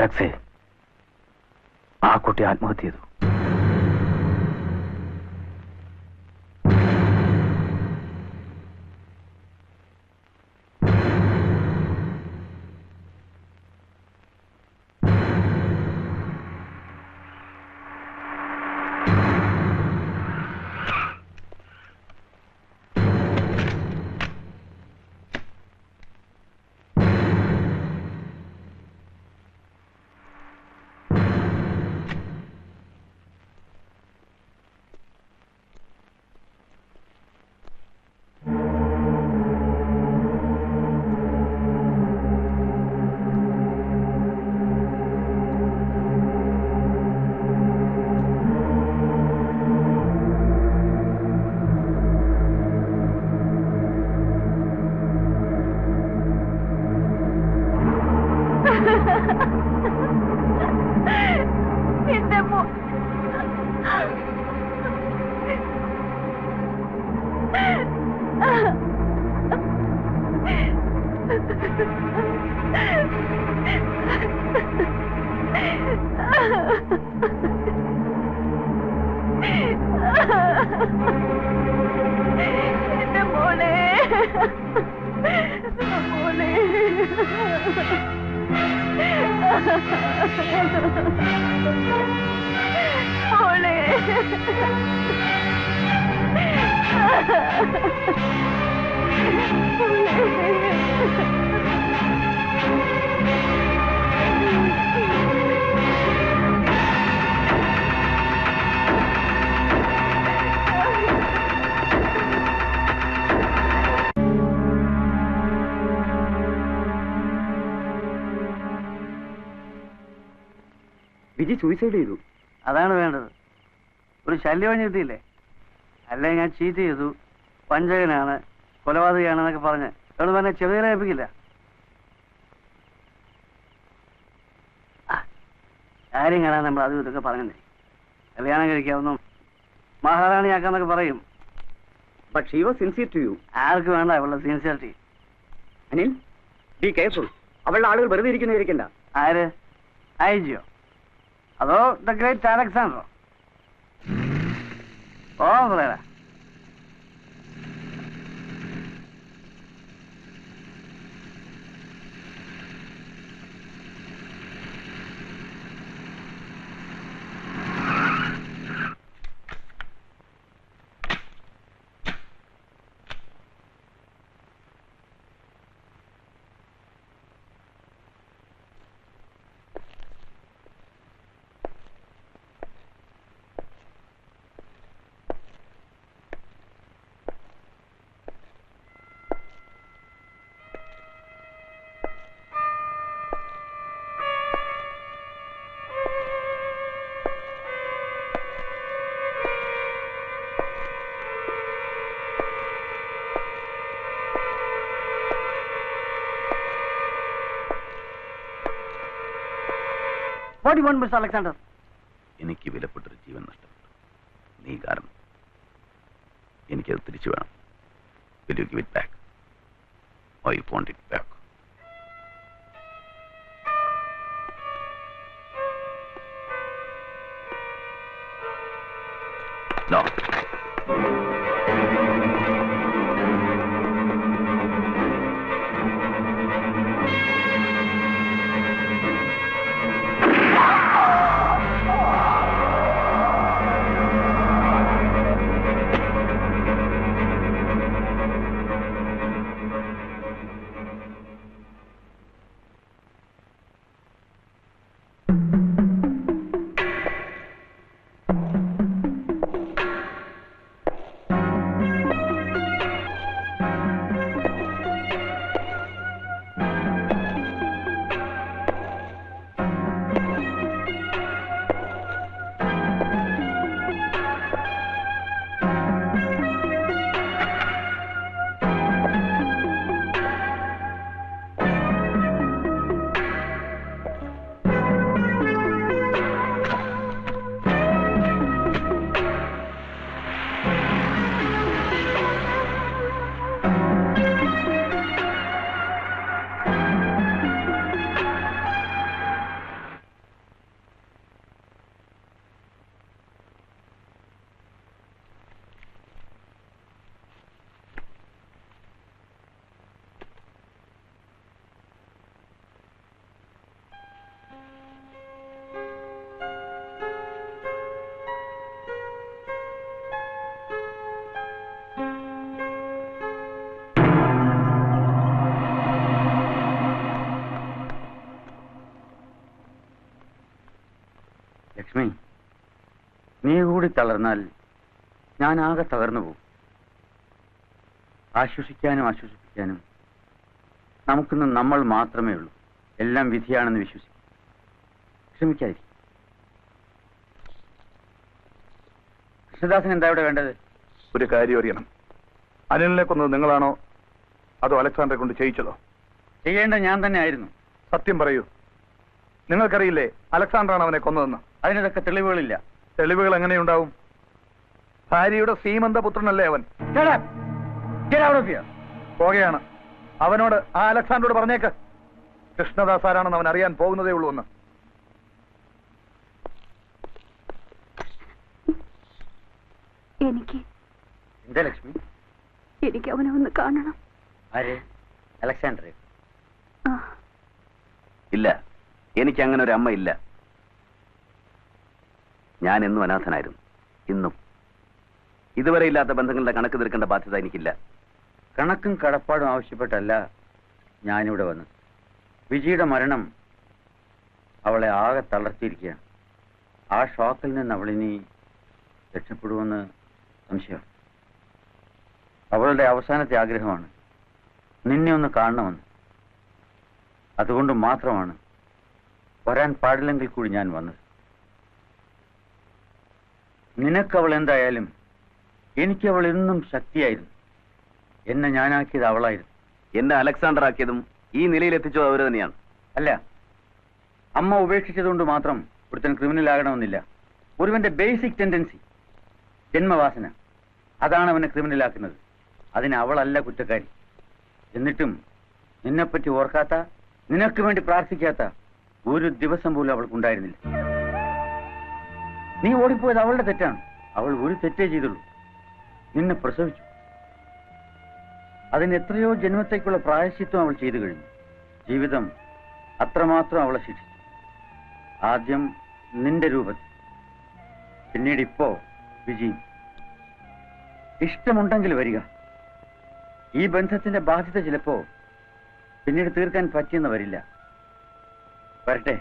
അലക്സേ, ആ കുട്ടി ആത്മഹത്യ ചെയ്തു. എന്റെ മോ എന്റെ മോളെ മോളെ മോളെ വിജി സൂയിസൈഡ് ചെയ്തു. അതാണ് വേണ്ടത്. ഒരു ശല്യം കിട്ടിയില്ലേ? അല്ലെ ഞാൻ ചീറ്റ് ചെയ്തു, വഞ്ചകനാണ്, കൊലപാതകയാണെന്നൊക്കെ പറഞ്ഞ് അവൾ പറഞ്ഞ ചെറുതേരെ ഏൽപ്പിക്കില്ല. കാര്യം കാണാൻ നമ്മൾ അതും ഇതൊക്കെ പറഞ്ഞേ. കല്യാണം കഴിക്കാവുന്നു, മഹാറാണിയാക്കാന്നൊക്കെ പറയും. But she was sincere to you. ആർക്ക് വേണ്ട അവളുടെ സിൻസിയറിറ്റി? Anil, be careful. അവളുടെ ആളുകൾ വെറുതെ ഇരിക്കുന്നതായിരിക്കണ്ട. ആര്? ഐജിയോ അതോ ദ ഗ്രേറ്റ് അലക്സാണ്ടർ? ഓ പറയാ. What do you want, Mr. Alexander? എനിക്ക് വിലപ്പെട്ടൊരു ജീവൻ നഷ്ടപ്പെട്ടു. നീ കാരണം. എനിക്കത് തിരിച്ചു വേണം. Will you give it back? Or you want it back? No. Lakshmi, നീ കൂടി തളർന്നാൽ ഞാൻ ആകെ തകർന്നു പോകും. ആശ്വസിക്കാനും ആശ്വസിപ്പിക്കാനും നമുക്കിന്ന് നമ്മൾ മാത്രമേ ഉള്ളൂ. എല്ലാം വിധിയാണെന്ന് വിശ്വസിക്കും. ശ്രമിക്കാതിരിക്കും. കൃഷ്ണദാസൻ എന്താ ഇവിടെ വേണ്ടത്? ഒരു കാര്യം അറിയണം. അനിലിനെ കൊന്നത് നിങ്ങളാണോ അതോ അലക്സാണ്ടറെ കൊണ്ട് ചെയ്യിച്ചതോ? ചെയ്യേണ്ട ഞാൻ തന്നെ ആയിരുന്നു. സത്യം പറയൂ. നിങ്ങൾക്കറിയില്ലേ അലക്സാണ്ടറാണ് അവനെ കൊന്നതെന്ന്? അതിനതൊക്കെ തെളിവുകളില്ല. തെളിവുകൾ എങ്ങനെയുണ്ടാവും? ഭാര്യയുടെ സീമന്തപുത്രനല്ലേ അവൻ? പോകുകയാണ്. അവനോട് ആ അലക്സാണ്ടറോട് പറഞ്ഞേക്ക് കൃഷ്ണദാസ് ആരാണെന്ന് അവൻ അറിയാൻ പോകുന്നതേ ഉള്ളൂ എന്ന്. എന്താ ലക്ഷ്മി? എനിക്ക് അവനെ ഒന്ന് കാണണം. ആര്? അലക്സാണ്ടറെ? ഇല്ല, എനിക്ക് അങ്ങനെ ഒരു അമ്മ ഇല്ല. ഞാൻ എന്നും അനാഥനായിരുന്നു. ഇന്നും. ഇതുവരെ ഇല്ലാത്ത ബന്ധങ്ങളുടെ കണക്ക് തീർക്കേണ്ട ബാധ്യത എനിക്കില്ല. കണക്കും കടപ്പാടും ആവശ്യപ്പെട്ടല്ല ഞാനിവിടെ വന്നത്. വിജിയുടെ മരണം അവളെ ആകെ തളർത്തിയിരിക്കുകയാണ്. ആ ഷോക്കിൽ നിന്ന് അവളിനി രക്ഷപ്പെടുമെന്ന് സംശയം. അവളുടെ അവസാനത്തെ ആഗ്രഹമാണ് നിന്നെ ഒന്ന് കാണണമെന്ന്. അതുകൊണ്ട് മാത്രമാണ് വരാൻ പാടില്ലെങ്കിൽ കൂടി ഞാൻ വന്നത്. നിനക്കവൾ എന്തായാലും എനിക്കവൾ എന്നും ശക്തിയായിരുന്നു. എന്നെ ഞാനാക്കിയത് അവളായിരുന്നു. എന്നെ അലക്സാണ്ടർ ആക്കിയതും ഈ നിലയിലെത്തിച്ചത് അവർ തന്നെയാണ്. അല്ല, അമ്മ ഉപേക്ഷിച്ചതുകൊണ്ട് മാത്രം ഒരുത്തൻ ക്രിമിനൽ ആകണമെന്നില്ല. ഒരുവന്റെ ബേസിക് ടെൻഡൻസി, ജന്മവാസന, അതാണ് അവനെ ക്രിമിനലാക്കുന്നത്. അതിന് അവളല്ല കുറ്റക്കാരി. എന്നിട്ടും നിന്നെപ്പറ്റി ഓർക്കാത്ത, നിനക്ക് വേണ്ടി പ്രാർത്ഥിക്കാത്ത ഒരു ദിവസം പോലും അവൾക്കുണ്ടായിരുന്നില്ല. നീ ഓടിപ്പോയത് അവളുടെ തെറ്റാണ്. അവൾ ഒരു തെറ്റേ ചെയ്തുള്ളൂ. നിന്നെ പ്രസവിച്ചു. അതിന് എത്രയോ ജന്മത്തേക്കുള്ള പ്രായശ്ചിത്വം അവൾ ചെയ്തു കഴിഞ്ഞു. ജീവിതം അത്രമാത്രം അവളെ ശിക്ഷിച്ചു. ആദ്യം നിന്റെ രൂപത്തിൽ, പിന്നീട് ഇപ്പോ വിജി. ഇഷ്ടമുണ്ടെങ്കിൽ വരിക. ഈ ബന്ധത്തിന്റെ ബാധ്യത ചിലപ്പോ പിന്നീട് തീർക്കാൻ പറ്റിയെന്ന് വരില്ല. വരട്ടെ.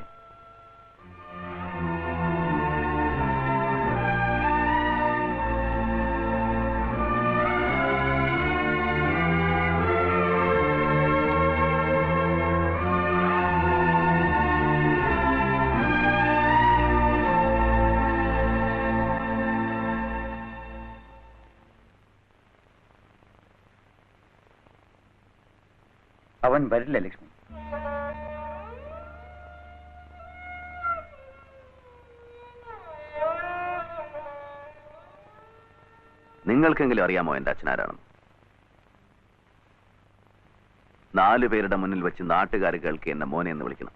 അവൻ വരില്ല ലക്ഷ്മി. നിങ്ങൾക്കെങ്കിലും അറിയാമോ എന്റെ അച്ഛനാരാണെന്ന്? 4 പേരുടെ മുന്നിൽ വെച്ച് നാട്ടുകാർ കേൾക്കെ എന്നെ മോനെ എന്ന് വിളിക്കണം.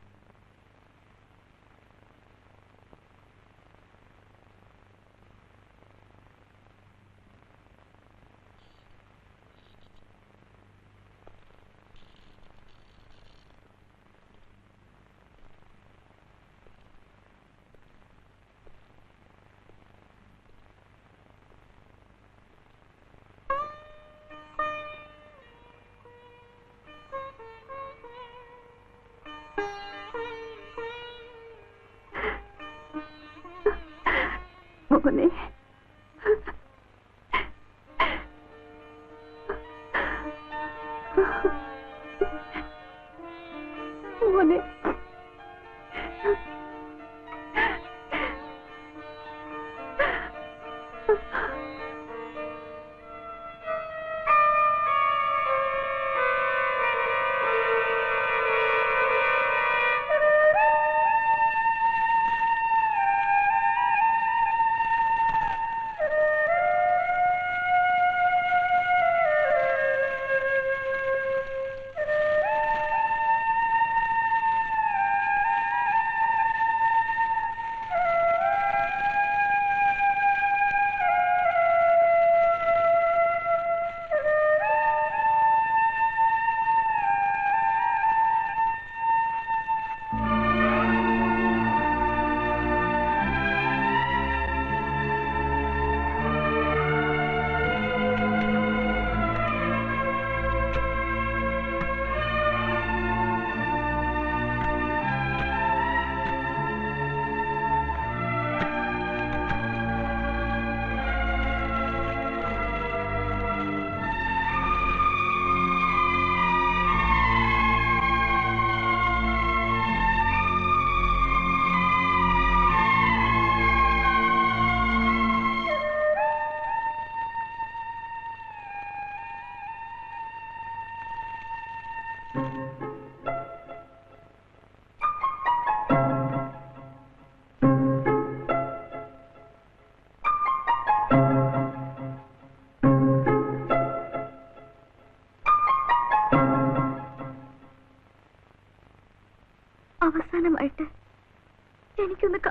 മോനെ, മോനെ,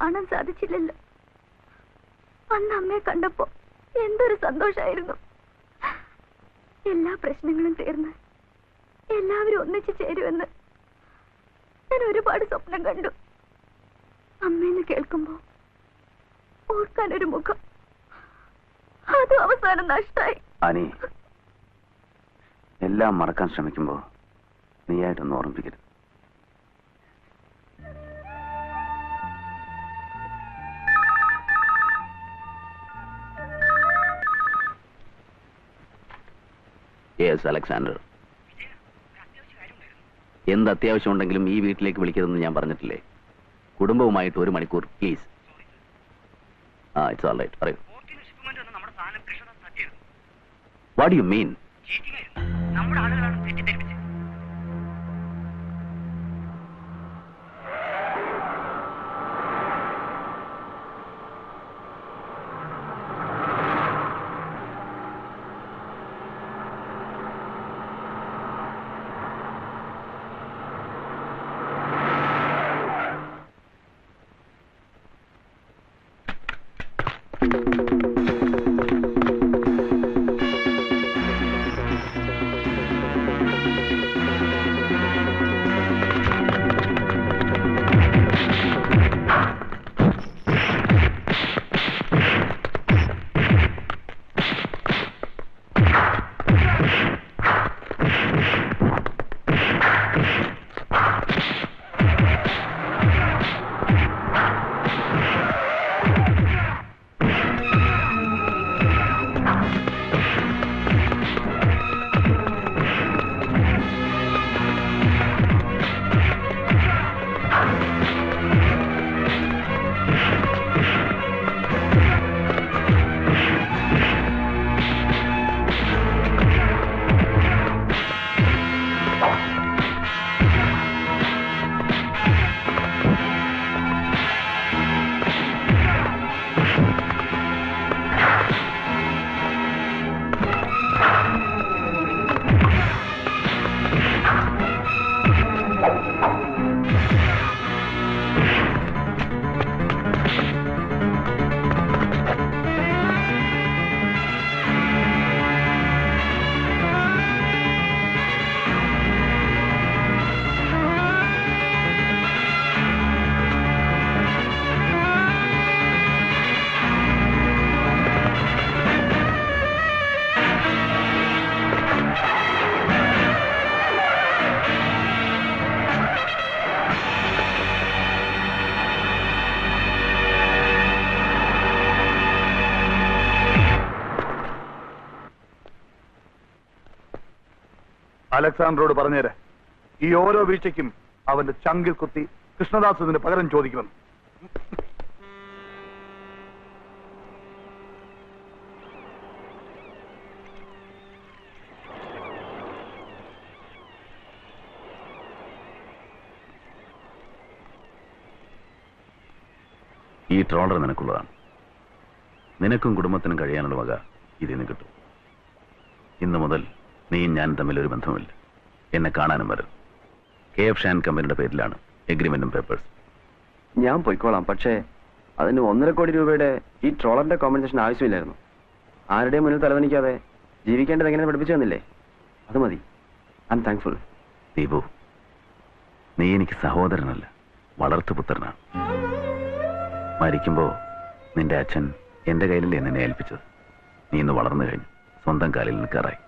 കാണാൻ സാധിച്ചില്ലല്ലോ. അന്ന് അമ്മയെ കണ്ടപ്പോ എന്തൊരു സന്തോഷായിരുന്നു. എല്ലാ പ്രശ്നങ്ങളും തീർന്ന് എല്ലാവരും ഒന്നിച്ചു ചേരുമെന്ന് ഞാൻ ഒരുപാട് സ്വപ്നം കണ്ടു. അമ്മയെന്ന് കേൾക്കുമ്പോ ഓർക്കാനൊരു മുഖം, അത് അവസാനം നഷ്ടായി. അനി, എല്ലാം മറക്കാൻ ശ്രമിക്കുമ്പോ നീയായിട്ടൊന്നും ഓർമ്മിപ്പിക്കരുത്. യെസ് അലക്സാണ്ടർ, എന്ത് അത്യാവശ്യം ഉണ്ടെങ്കിലും ഈ വീട്ടിലേക്ക് വിളിക്കരുതെന്ന് ഞാൻ പറഞ്ഞിട്ടില്ലേ? കുടുംബവുമായിട്ട് 1 മണിക്കൂർ പ്ലീസ്. It's all right. പറയൂ. What you mean? അലക്സാണ്ടറോട് പറഞ്ഞേരെ, ഈ ഓരോ വീഴ്ചയ്ക്കും അവന്റെ ചങ്കിൽ കുത്തി കൃഷ്ണദാസ് ഇതിന് പകരം ചോദിക്കുമെന്ന്. ഈ ട്രോളർ നിനക്കുള്ളതാണ്. നിനക്കും കുടുംബത്തിനും കഴിയാനുള്ള വക ഇതിന് കിട്ടും. ഇന്നു മുതൽ നീയും ഞാനും തമ്മിൽ ഒരു ബന്ധമില്ല. എന്നെ കാണാനും വരും. KF ഷാൻ കമ്പനിയുടെ പേരിലാണ് എഗ്രിമെന്റും പേപ്പേഴ്സ്. ഞാൻ പോയിക്കോളാം, പക്ഷേ അതിന് 1.5 കോടി രൂപയുടെ ഈ ട്രോളറിന്റെ കോമ്പൻസേഷൻ ആവശ്യമില്ലായിരുന്നു. ആരുടെയും മുന്നിൽ തലവനിക്കാതെ ജീവിക്കേണ്ടത് എങ്ങനെ പഠിപ്പിച്ചു തന്നില്ലേ? അത് മതി. I M thankful. ദീപു, നീ എനിക്ക് സഹോദരനല്ല, വളർത്തുപുത്രനാണ്. മരിക്കുമ്പോ നിന്റെ അച്ഛൻ എന്റെ കയ്യിലല്ലേ നിന്നെ ഏൽപ്പിച്ചത്. നീ ഇന്ന് വളർന്നു കഴിഞ്ഞു, സ്വന്തം കാലിൽ നിൽക്കാറായി.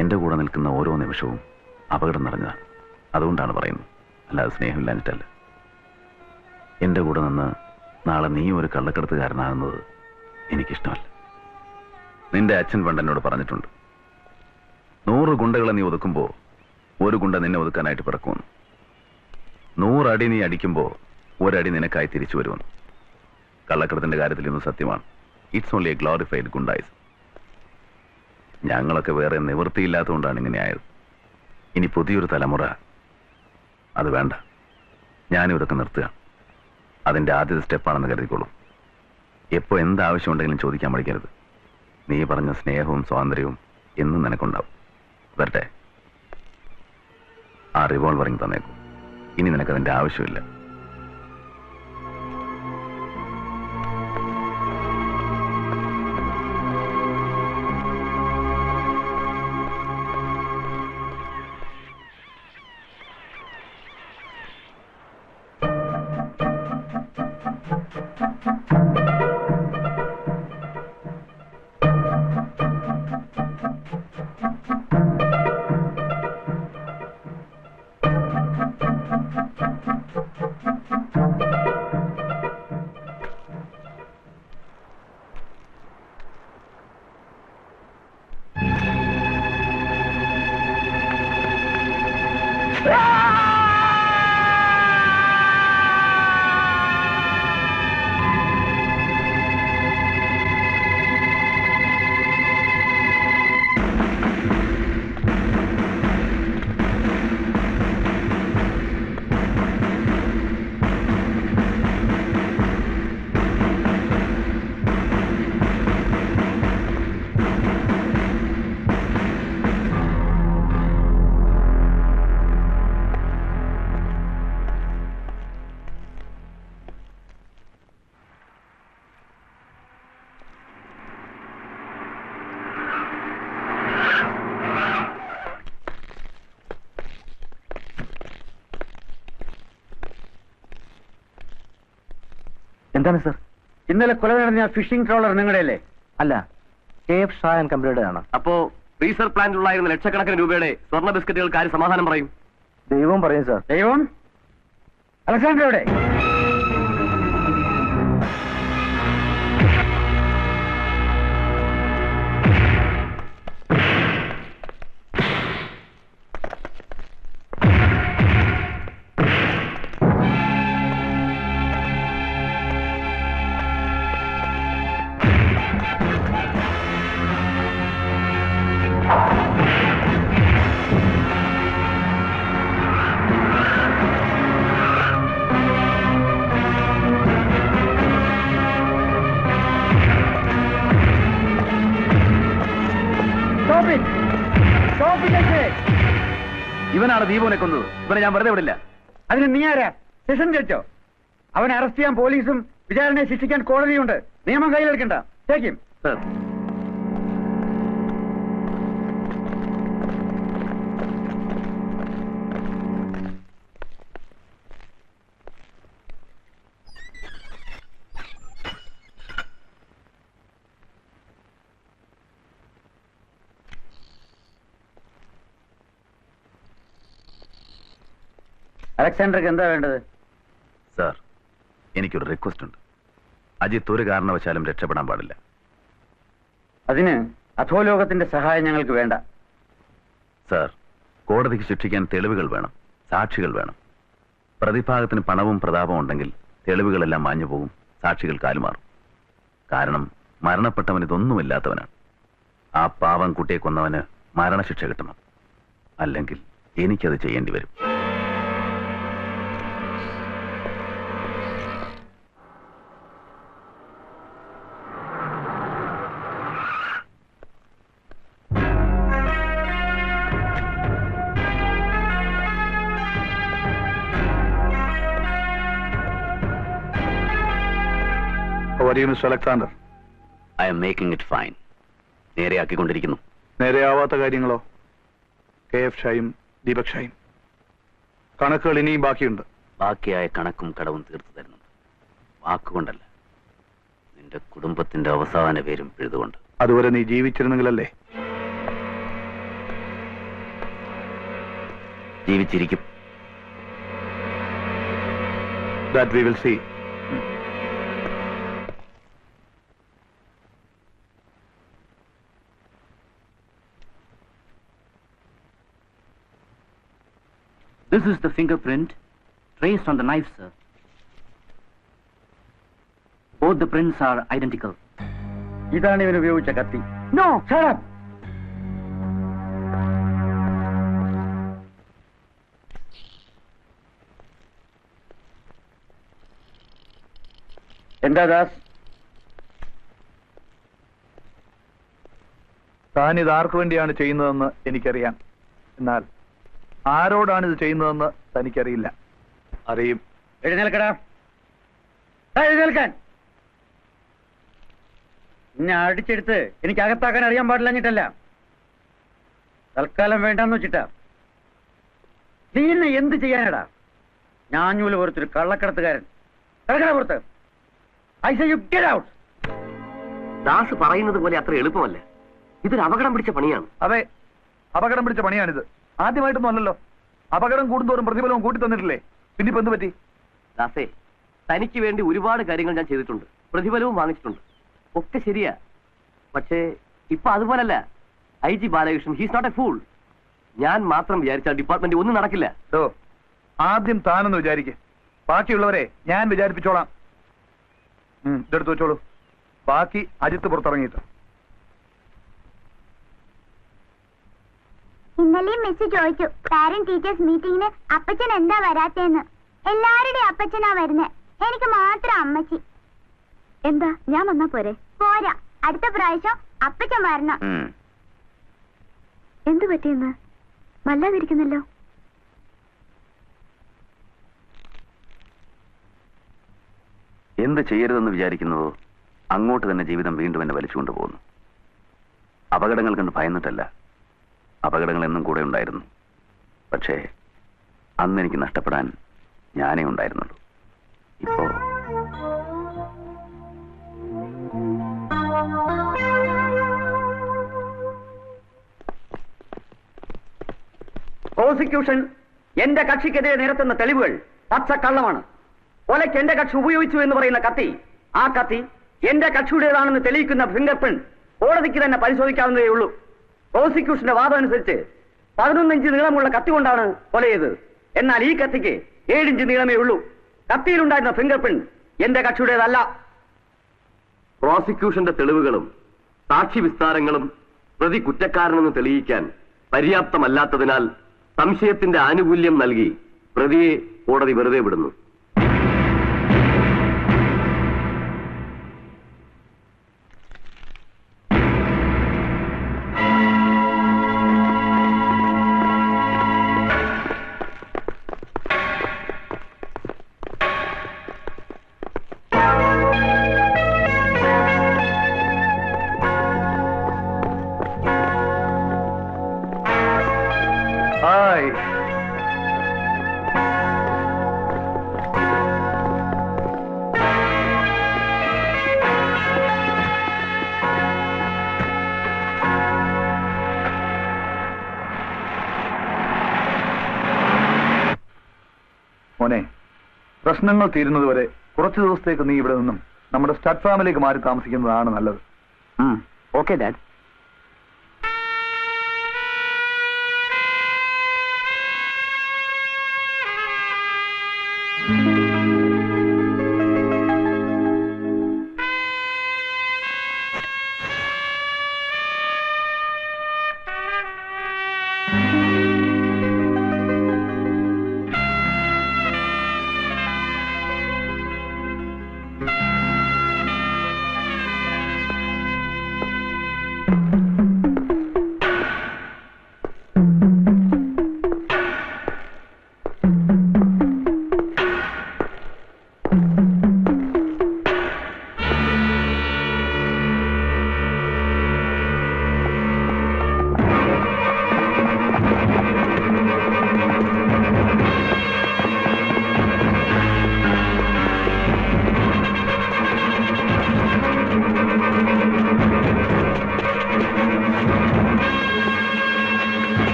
എന്റെ കൂടെ നിൽക്കുന്ന ഓരോ നിമിഷവും അപകടം നിറഞ്ഞതാണ്. അതുകൊണ്ടാണ് പറയുന്നത്, അല്ലാതെ സ്നേഹമില്ലാഞ്ഞിട്ടല്ല. എന്റെ കൂടെ നിന്ന് നാളെ നീ ഒരു കള്ളക്കടത്തുകാരനാകുന്നത് എനിക്കിഷ്ടമല്ല. നിന്റെ അച്ഛൻ പണ്ട് എന്നോട് പറഞ്ഞിട്ടുണ്ട്, 100 ഗുണ്ടകളെ നീ ഒതുക്കുമ്പോ 1 ഗുണ്ട നിന്നെ ഒതുക്കാനായിട്ട് പിറക്കുമെന്ന്. 100 അടി നീ അടിക്കുമ്പോ 1 അടി നിനക്കായി തിരിച്ചു വരുമെന്ന്. കള്ളക്കടത്തിന്റെ കാര്യത്തിൽ ഇന്ന് സത്യമാണ്. It's only a glorified goondaism. ഞങ്ങളൊക്കെ വേറെ നിവൃത്തിയില്ലാത്തതുകൊണ്ടാണ് ഇങ്ങനെ ആയത്. ഇനി പുതിയൊരു തലമുറ അത് വേണ്ട. ഞാനും ഇതൊക്കെ നിർത്തുക. അതിന്റെ ആദ്യത്തെ സ്റ്റെപ്പാണെന്ന് കരുതിക്കോളൂ. എപ്പോ എന്താവശ്യമുണ്ടെങ്കിലും ചോദിക്കാൻ മടിക്കരുത്. നീ പറഞ്ഞ സ്നേഹവും സ്വാതന്ത്ര്യവും എന്നും നിനക്കുണ്ടാവും. വരട്ടെ. ആ റിവോൾവറിങ് തന്നേക്കും. ഇനി നിനക്കതിന്റെ ആവശ്യമില്ല. എന്താണ് സർ? ഇന്നലെ കൊല നടന്ന ഫിഷിംഗ് ട്രോളർ നിങ്ങളുടെ അല്ലേ? അല്ല, KF ഷാ ആൻഡ് കമ്പനിയുടെ ആണ്. അപ്പോ ഫ്രീസർ പ്ലാന്റിലുണ്ടായിരുന്ന ലക്ഷക്കണക്കിന് രൂപയുടെ സ്വർണ്ണ ബിസ്ക്കറ്റുകൾക്ക് ആര് സമാധാനം പറയും? ദൈവം പറയും സർ. ദൈവം? അലക്സാണ്ടർ എവിടെ? ഇവനാണ് ദീപുവിനെ കൊന്നത്. ഇവനെ ഞാൻ വെറുതെ വിടില്ല. അതിന് നീ ആരാ? സെഷൻ ജഡ്ജോ? അവനെ അറസ്റ്റ് ചെയ്യാൻ പോലീസും വിചാരണയെ ശിക്ഷിക്കാൻ കോടതിയുണ്ട്. നിയമം കയ്യിലെടുക്കണ്ട. ടേക്കും സർ. അലക്സാണ്ടർക്ക് എന്താ വേണ്ടത്? സാർ, എനിക്കൊരു റിക്വസ്റ്റ് ഉണ്ട്. അജിത്ത് ഒരു കാരണവശാലും രക്ഷപ്പെടാൻ പാടില്ല. അതിന് അധോലോകത്തിന്റെ സഹായം ഞങ്ങൾക്ക് വേണ്ട. സാർ, കോടതിക്ക് ശിക്ഷിക്കാൻ തെളിവുകൾ വേണം, സാക്ഷികൾ വേണം. പ്രതിഭാഗത്തിന് പണവും പ്രതാപവും ഉണ്ടെങ്കിൽ തെളിവുകളെല്ലാം മാഞ്ഞു പോകും, സാക്ഷികൾ കാലുമാറും. കാരണം മരണപ്പെട്ടവൻ ഇതൊന്നുമില്ലാത്തവനാണ്. ആ പാവം കുട്ടിയെ കൊന്നവന് മരണശിക്ഷ കിട്ടണം. അല്ലെങ്കിൽ എനിക്കത് ചെയ്യേണ്ടി വരും. Mister Alexander? I am making it fine. നേരെയാക്കിക്കൊണ്ടിരിക്കുന്നു. നേരെയാവാത്ത കാര്യങ്ങളോ? KF ഷായും ദീപക് ഷായും കണക്കുകൾ ഇനിയും ബാക്കിയുണ്ട്. ബാക്കിയായ കണക്കും കടവും തീർത്തു തരുന്നുണ്ട്. വാക്കുകൊണ്ടല്ല, നിന്റെ കുടുംബത്തിന്റെ അവസാന പേരും പിഴുതുകൊണ്ട്. അതുവരെ നീ ജീവിച്ചിരുന്നെങ്കിലല്ലേ? ജീവിച്ചിരിക്കും. That we will see. This is the fingerprint traced on the knife, sir. Both the prints are identical. ഇതാണ് ഇവൻ ഉപയോഗിച്ച കത്തി. No! Shut up! എന്താ ദാസ്? താൻ ഇത് ആർക്കു വേണ്ടിയാണ് ചെയ്യുന്നതെന്ന് എനിക്കറിയാം. എന്നാൽ ആരോടാണ് ഇത് ചെയ്യുന്നതെന്ന് തനിക്കറിയില്ല. അറിയും. എഴുന്നേൽക്കടാ. എഴുന്നേൽക്കാൻ. എന്നെ അടിച്ചെടുത്ത് എനിക്ക് അകത്താക്കാൻ അറിയാൻ പാടില്ലഞ്ഞിട്ടല്ല, തൽക്കാലം വേണ്ടെന്ന് വെച്ചിട്ടാ. നീ എന്നെ എന്ത് ചെയ്യാനടാ? ഞാഞ്ഞൂല് പുറത്തൊരു കള്ളക്കടത്തുകാരൻ. കിടക്കട പുറത്ത്. I say you get out. Das പറയുന്നത് പോലെ അത്ര എളുപ്പമല്ല. ഇതൊരു അപകടം പിടിച്ച പണിയാണ്. അതെ, അപകടം പിടിച്ച പണിയാണിത്. ആദ്യമായിട്ടൊന്നും അല്ലല്ലോ. അപകടം കൂടുന്തോറും പ്രതിഫലവും കൂട്ടി തന്നിട്ടില്ലേ? പിന്നിപ്പോ എന്ത് പറ്റി? ദാസേ, തനിക്ക് വേണ്ടി ഒരുപാട് കാര്യങ്ങൾ ഞാൻ ചെയ്തിട്ടുണ്ട്, പ്രതിഫലവും വാങ്ങിച്ചിട്ടുണ്ട്. ഒക്കെ ശരിയാ. പക്ഷേ ഇപ്പൊ അതുപോലല്ല. IG Balakrishnan, he's not a fool. ഞാൻ മാത്രം വിചാരിച്ചാൽ ഡിപ്പാർട്ട്മെന്റ് ഒന്നും നടക്കില്ല. ആദ്യം താനെന്ന് വിചാരിക്കേ, ബാക്കിയുള്ളവരെ ഞാൻ വിചാരിപ്പിച്ചോളാം. ഇതെടുത്ത് വെച്ചോളൂ. ബാക്കി അജിത്ത് പുറത്തിറങ്ങിയിട്ട്. ഇന്നലെയും മിസ് ചോദിച്ചു, പാരന്റ് ടീച്ചേഴ്സ് മീറ്റിംഗിന് അപ്പച്ചൻ എന്താ വരാത്തേന്ന്. എല്ലാവരുടെയും അപ്പച്ചനാ വരുന്നേ, എനിക്ക് മാത്രം അമ്മച്ചി. എന്താ ഞാൻ വന്നാ പോരെ? പോരാ, അടുത്ത പ്രാവശ്യം അപ്പച്ചൻ വരണം. എന്തു പറ്റിയെന്ന്? വല്ലാതിരിക്കുന്നല്ലോ. എന്ത് ചെയ്യരുതെന്ന് വിചാരിക്കുന്നതോ അങ്ങോട്ട് തന്നെ ജീവിതം വീണ്ടും എന്നെ വലിച്ചുകൊണ്ടു പോകുന്നു. അപകടങ്ങൾ കണ്ട് ഭയന്നിട്ടല്ല, അപകടങ്ങൾ എന്നും കൂടെ ഉണ്ടായിരുന്നു. പക്ഷേ അന്ന് എനിക്ക് നഷ്ടപ്പെടാൻ ഞാനേ ഉണ്ടായിരുന്നുള്ളൂ. ഇപ്പോ പ്രോസിക്യൂഷൻ എന്റെ കക്ഷിക്കെതിരെ നിരത്തുന്ന തെളിവുകൾ പച്ചക്കള്ളമാണ്. കൊലയ്ക്ക് എന്റെ കക്ഷി ഉപയോഗിച്ചു എന്ന് പറയുന്ന കത്തി, ആ കത്തി എന്റെ കക്ഷിയുടേതാണെന്ന് തെളിയിക്കുന്ന ഫിംഗർ പ്രിന്റ് കോടതിക്ക് തന്നെ പരിശോധിക്കാവുന്നതേ ഉള്ളൂ. പ്രോസിക്യൂഷന്റെ വാദം അനുസരിച്ച് 11 ഇഞ്ച് നീളമുള്ള കത്തി കൊണ്ടാണ് കൊല ചെയ്തത്. എന്നാൽ ഈ കത്തിക്ക് 7 ഇഞ്ച് നീളമേ ഉള്ളൂ. കത്തിയിലുണ്ടായിരുന്ന ഫിംഗർ പ്രിന്റ് എന്റെ കക്ഷിയുടേതല്ല. പ്രോസിക്യൂഷന്റെ തെളിവുകളും സാക്ഷി വിസ്താരങ്ങളും പ്രതി കുറ്റക്കാരനെന്ന് തെളിയിക്കാൻ പര്യാപ്തമല്ലാത്തതിനാൽ സംശയത്തിന്റെ ആനുകൂല്യം നൽകി പ്രതിയെ കോടതി വെറുതെ വിടുന്നു. ഹായ്. മോനെ, പ്രശ്നങ്ങൾ തീരുന്നതുവരെ കുറച്ചു ദിവസത്തേക്ക് നീ ഇവിടെ നിന്നും നമ്മുടെ സ്റ്റഡ് ഫാമിലേക്ക് മാറി താമസിക്കുന്നതാണ് നല്ലത്. Okay dad.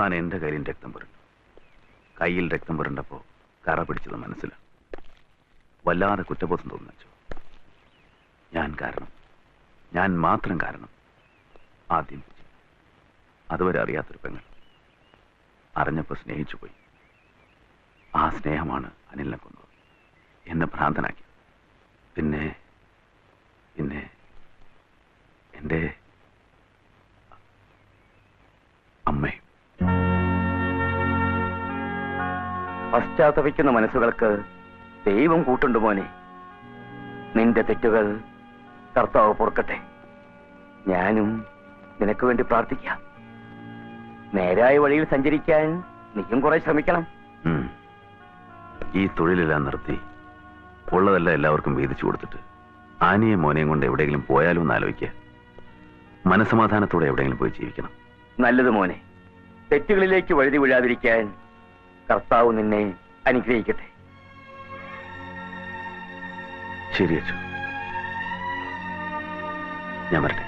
ഭഗവാൻ എന്റെ കയ്യിലും രക്തം പുരണ്ടു. കയ്യിൽ രക്തം പുരണ്ടപ്പോ കറ പിടിച്ചത് മനസ്സിലാണ്. വല്ലാതെ കുറ്റബോധം തോന്നിച്ചു. ഞാൻ കാരണം, ഞാൻ മാത്രം കാരണം. ആദ്യം അതുവരെ അറിയാത്തൊരു പെങ്ങൾ അറിഞ്ഞപ്പോ സ്നേഹിച്ചു പോയി. ആ സ്നേഹമാണ് അനിലിനെ കൊന്നത്, എന്നെ ഭ്രാന്തനാക്കി. പിന്നെ പിന്നെ എന്റെ അമ്മേ. പശ്ചാത്തപിക്കുന്ന മനസ്സുകൾക്ക് ദൈവം കൂട്ടുണ്ട് മോനെ. നിന്റെ തെറ്റുകൾ കർത്താവ് പൊറുക്കട്ടെ. ഞാനും നിനക്ക് വേണ്ടി പ്രാർത്ഥിക്കാം. നേരായ വഴിയിൽ സഞ്ചരിക്കാൻ നീയും കുറെ ശ്രമിക്കണം. ഈ തൊഴിലെല്ലാം നിർത്തി ഉള്ളതെല്ലാം എല്ലാവർക്കും വീതിച്ചു കൊടുത്തിട്ട് ആനിയെ മോനെയും കൊണ്ട് എവിടെയെങ്കിലും പോയാലും എന്ന് ആലോചിക്കുക. മനസമാധാനത്തോടെ എവിടെയെങ്കിലും പോയി ജീവിക്കണം. നല്ലത് മോനെ. തെറ്റുകളിലേക്ക് വഴുതി വീഴാതിരിക്കാൻ കർത്താവ് നിന്നെ അനുഗ്രഹിക്കട്ടെ. ശരി അച്ഛൻ, ഞാൻ വരട്ടെ.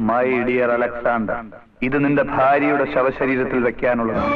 മൈ ഡിയർ അലക്സാണ്ടർ, ഇത് നിന്റെ ഭാര്യയുടെ ശവശരീരത്തിൽ വെക്കാനുള്ളതാണ്.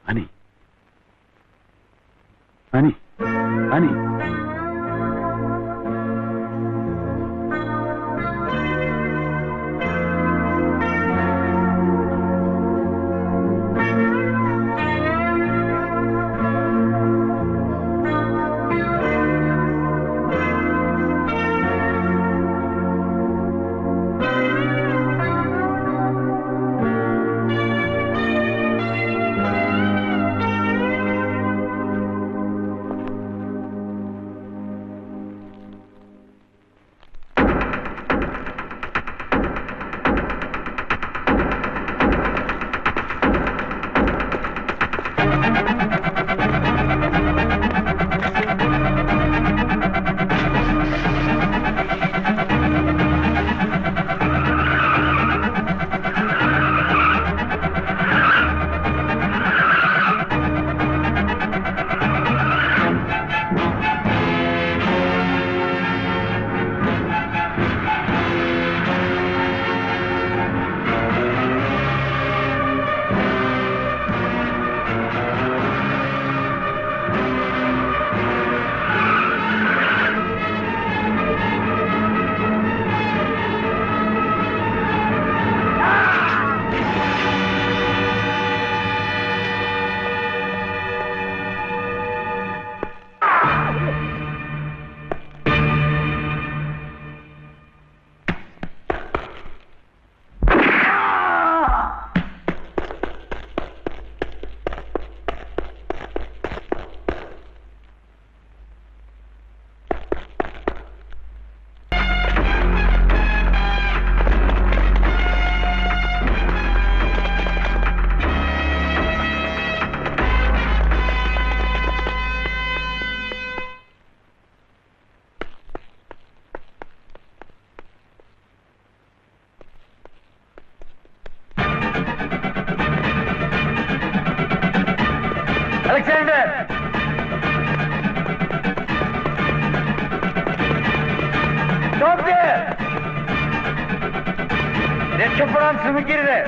Ani. Ani. Ani. അലക്സാണ്ടർ, രക്ഷപ്പെടാൻ ശ്രമിക്കരുത്.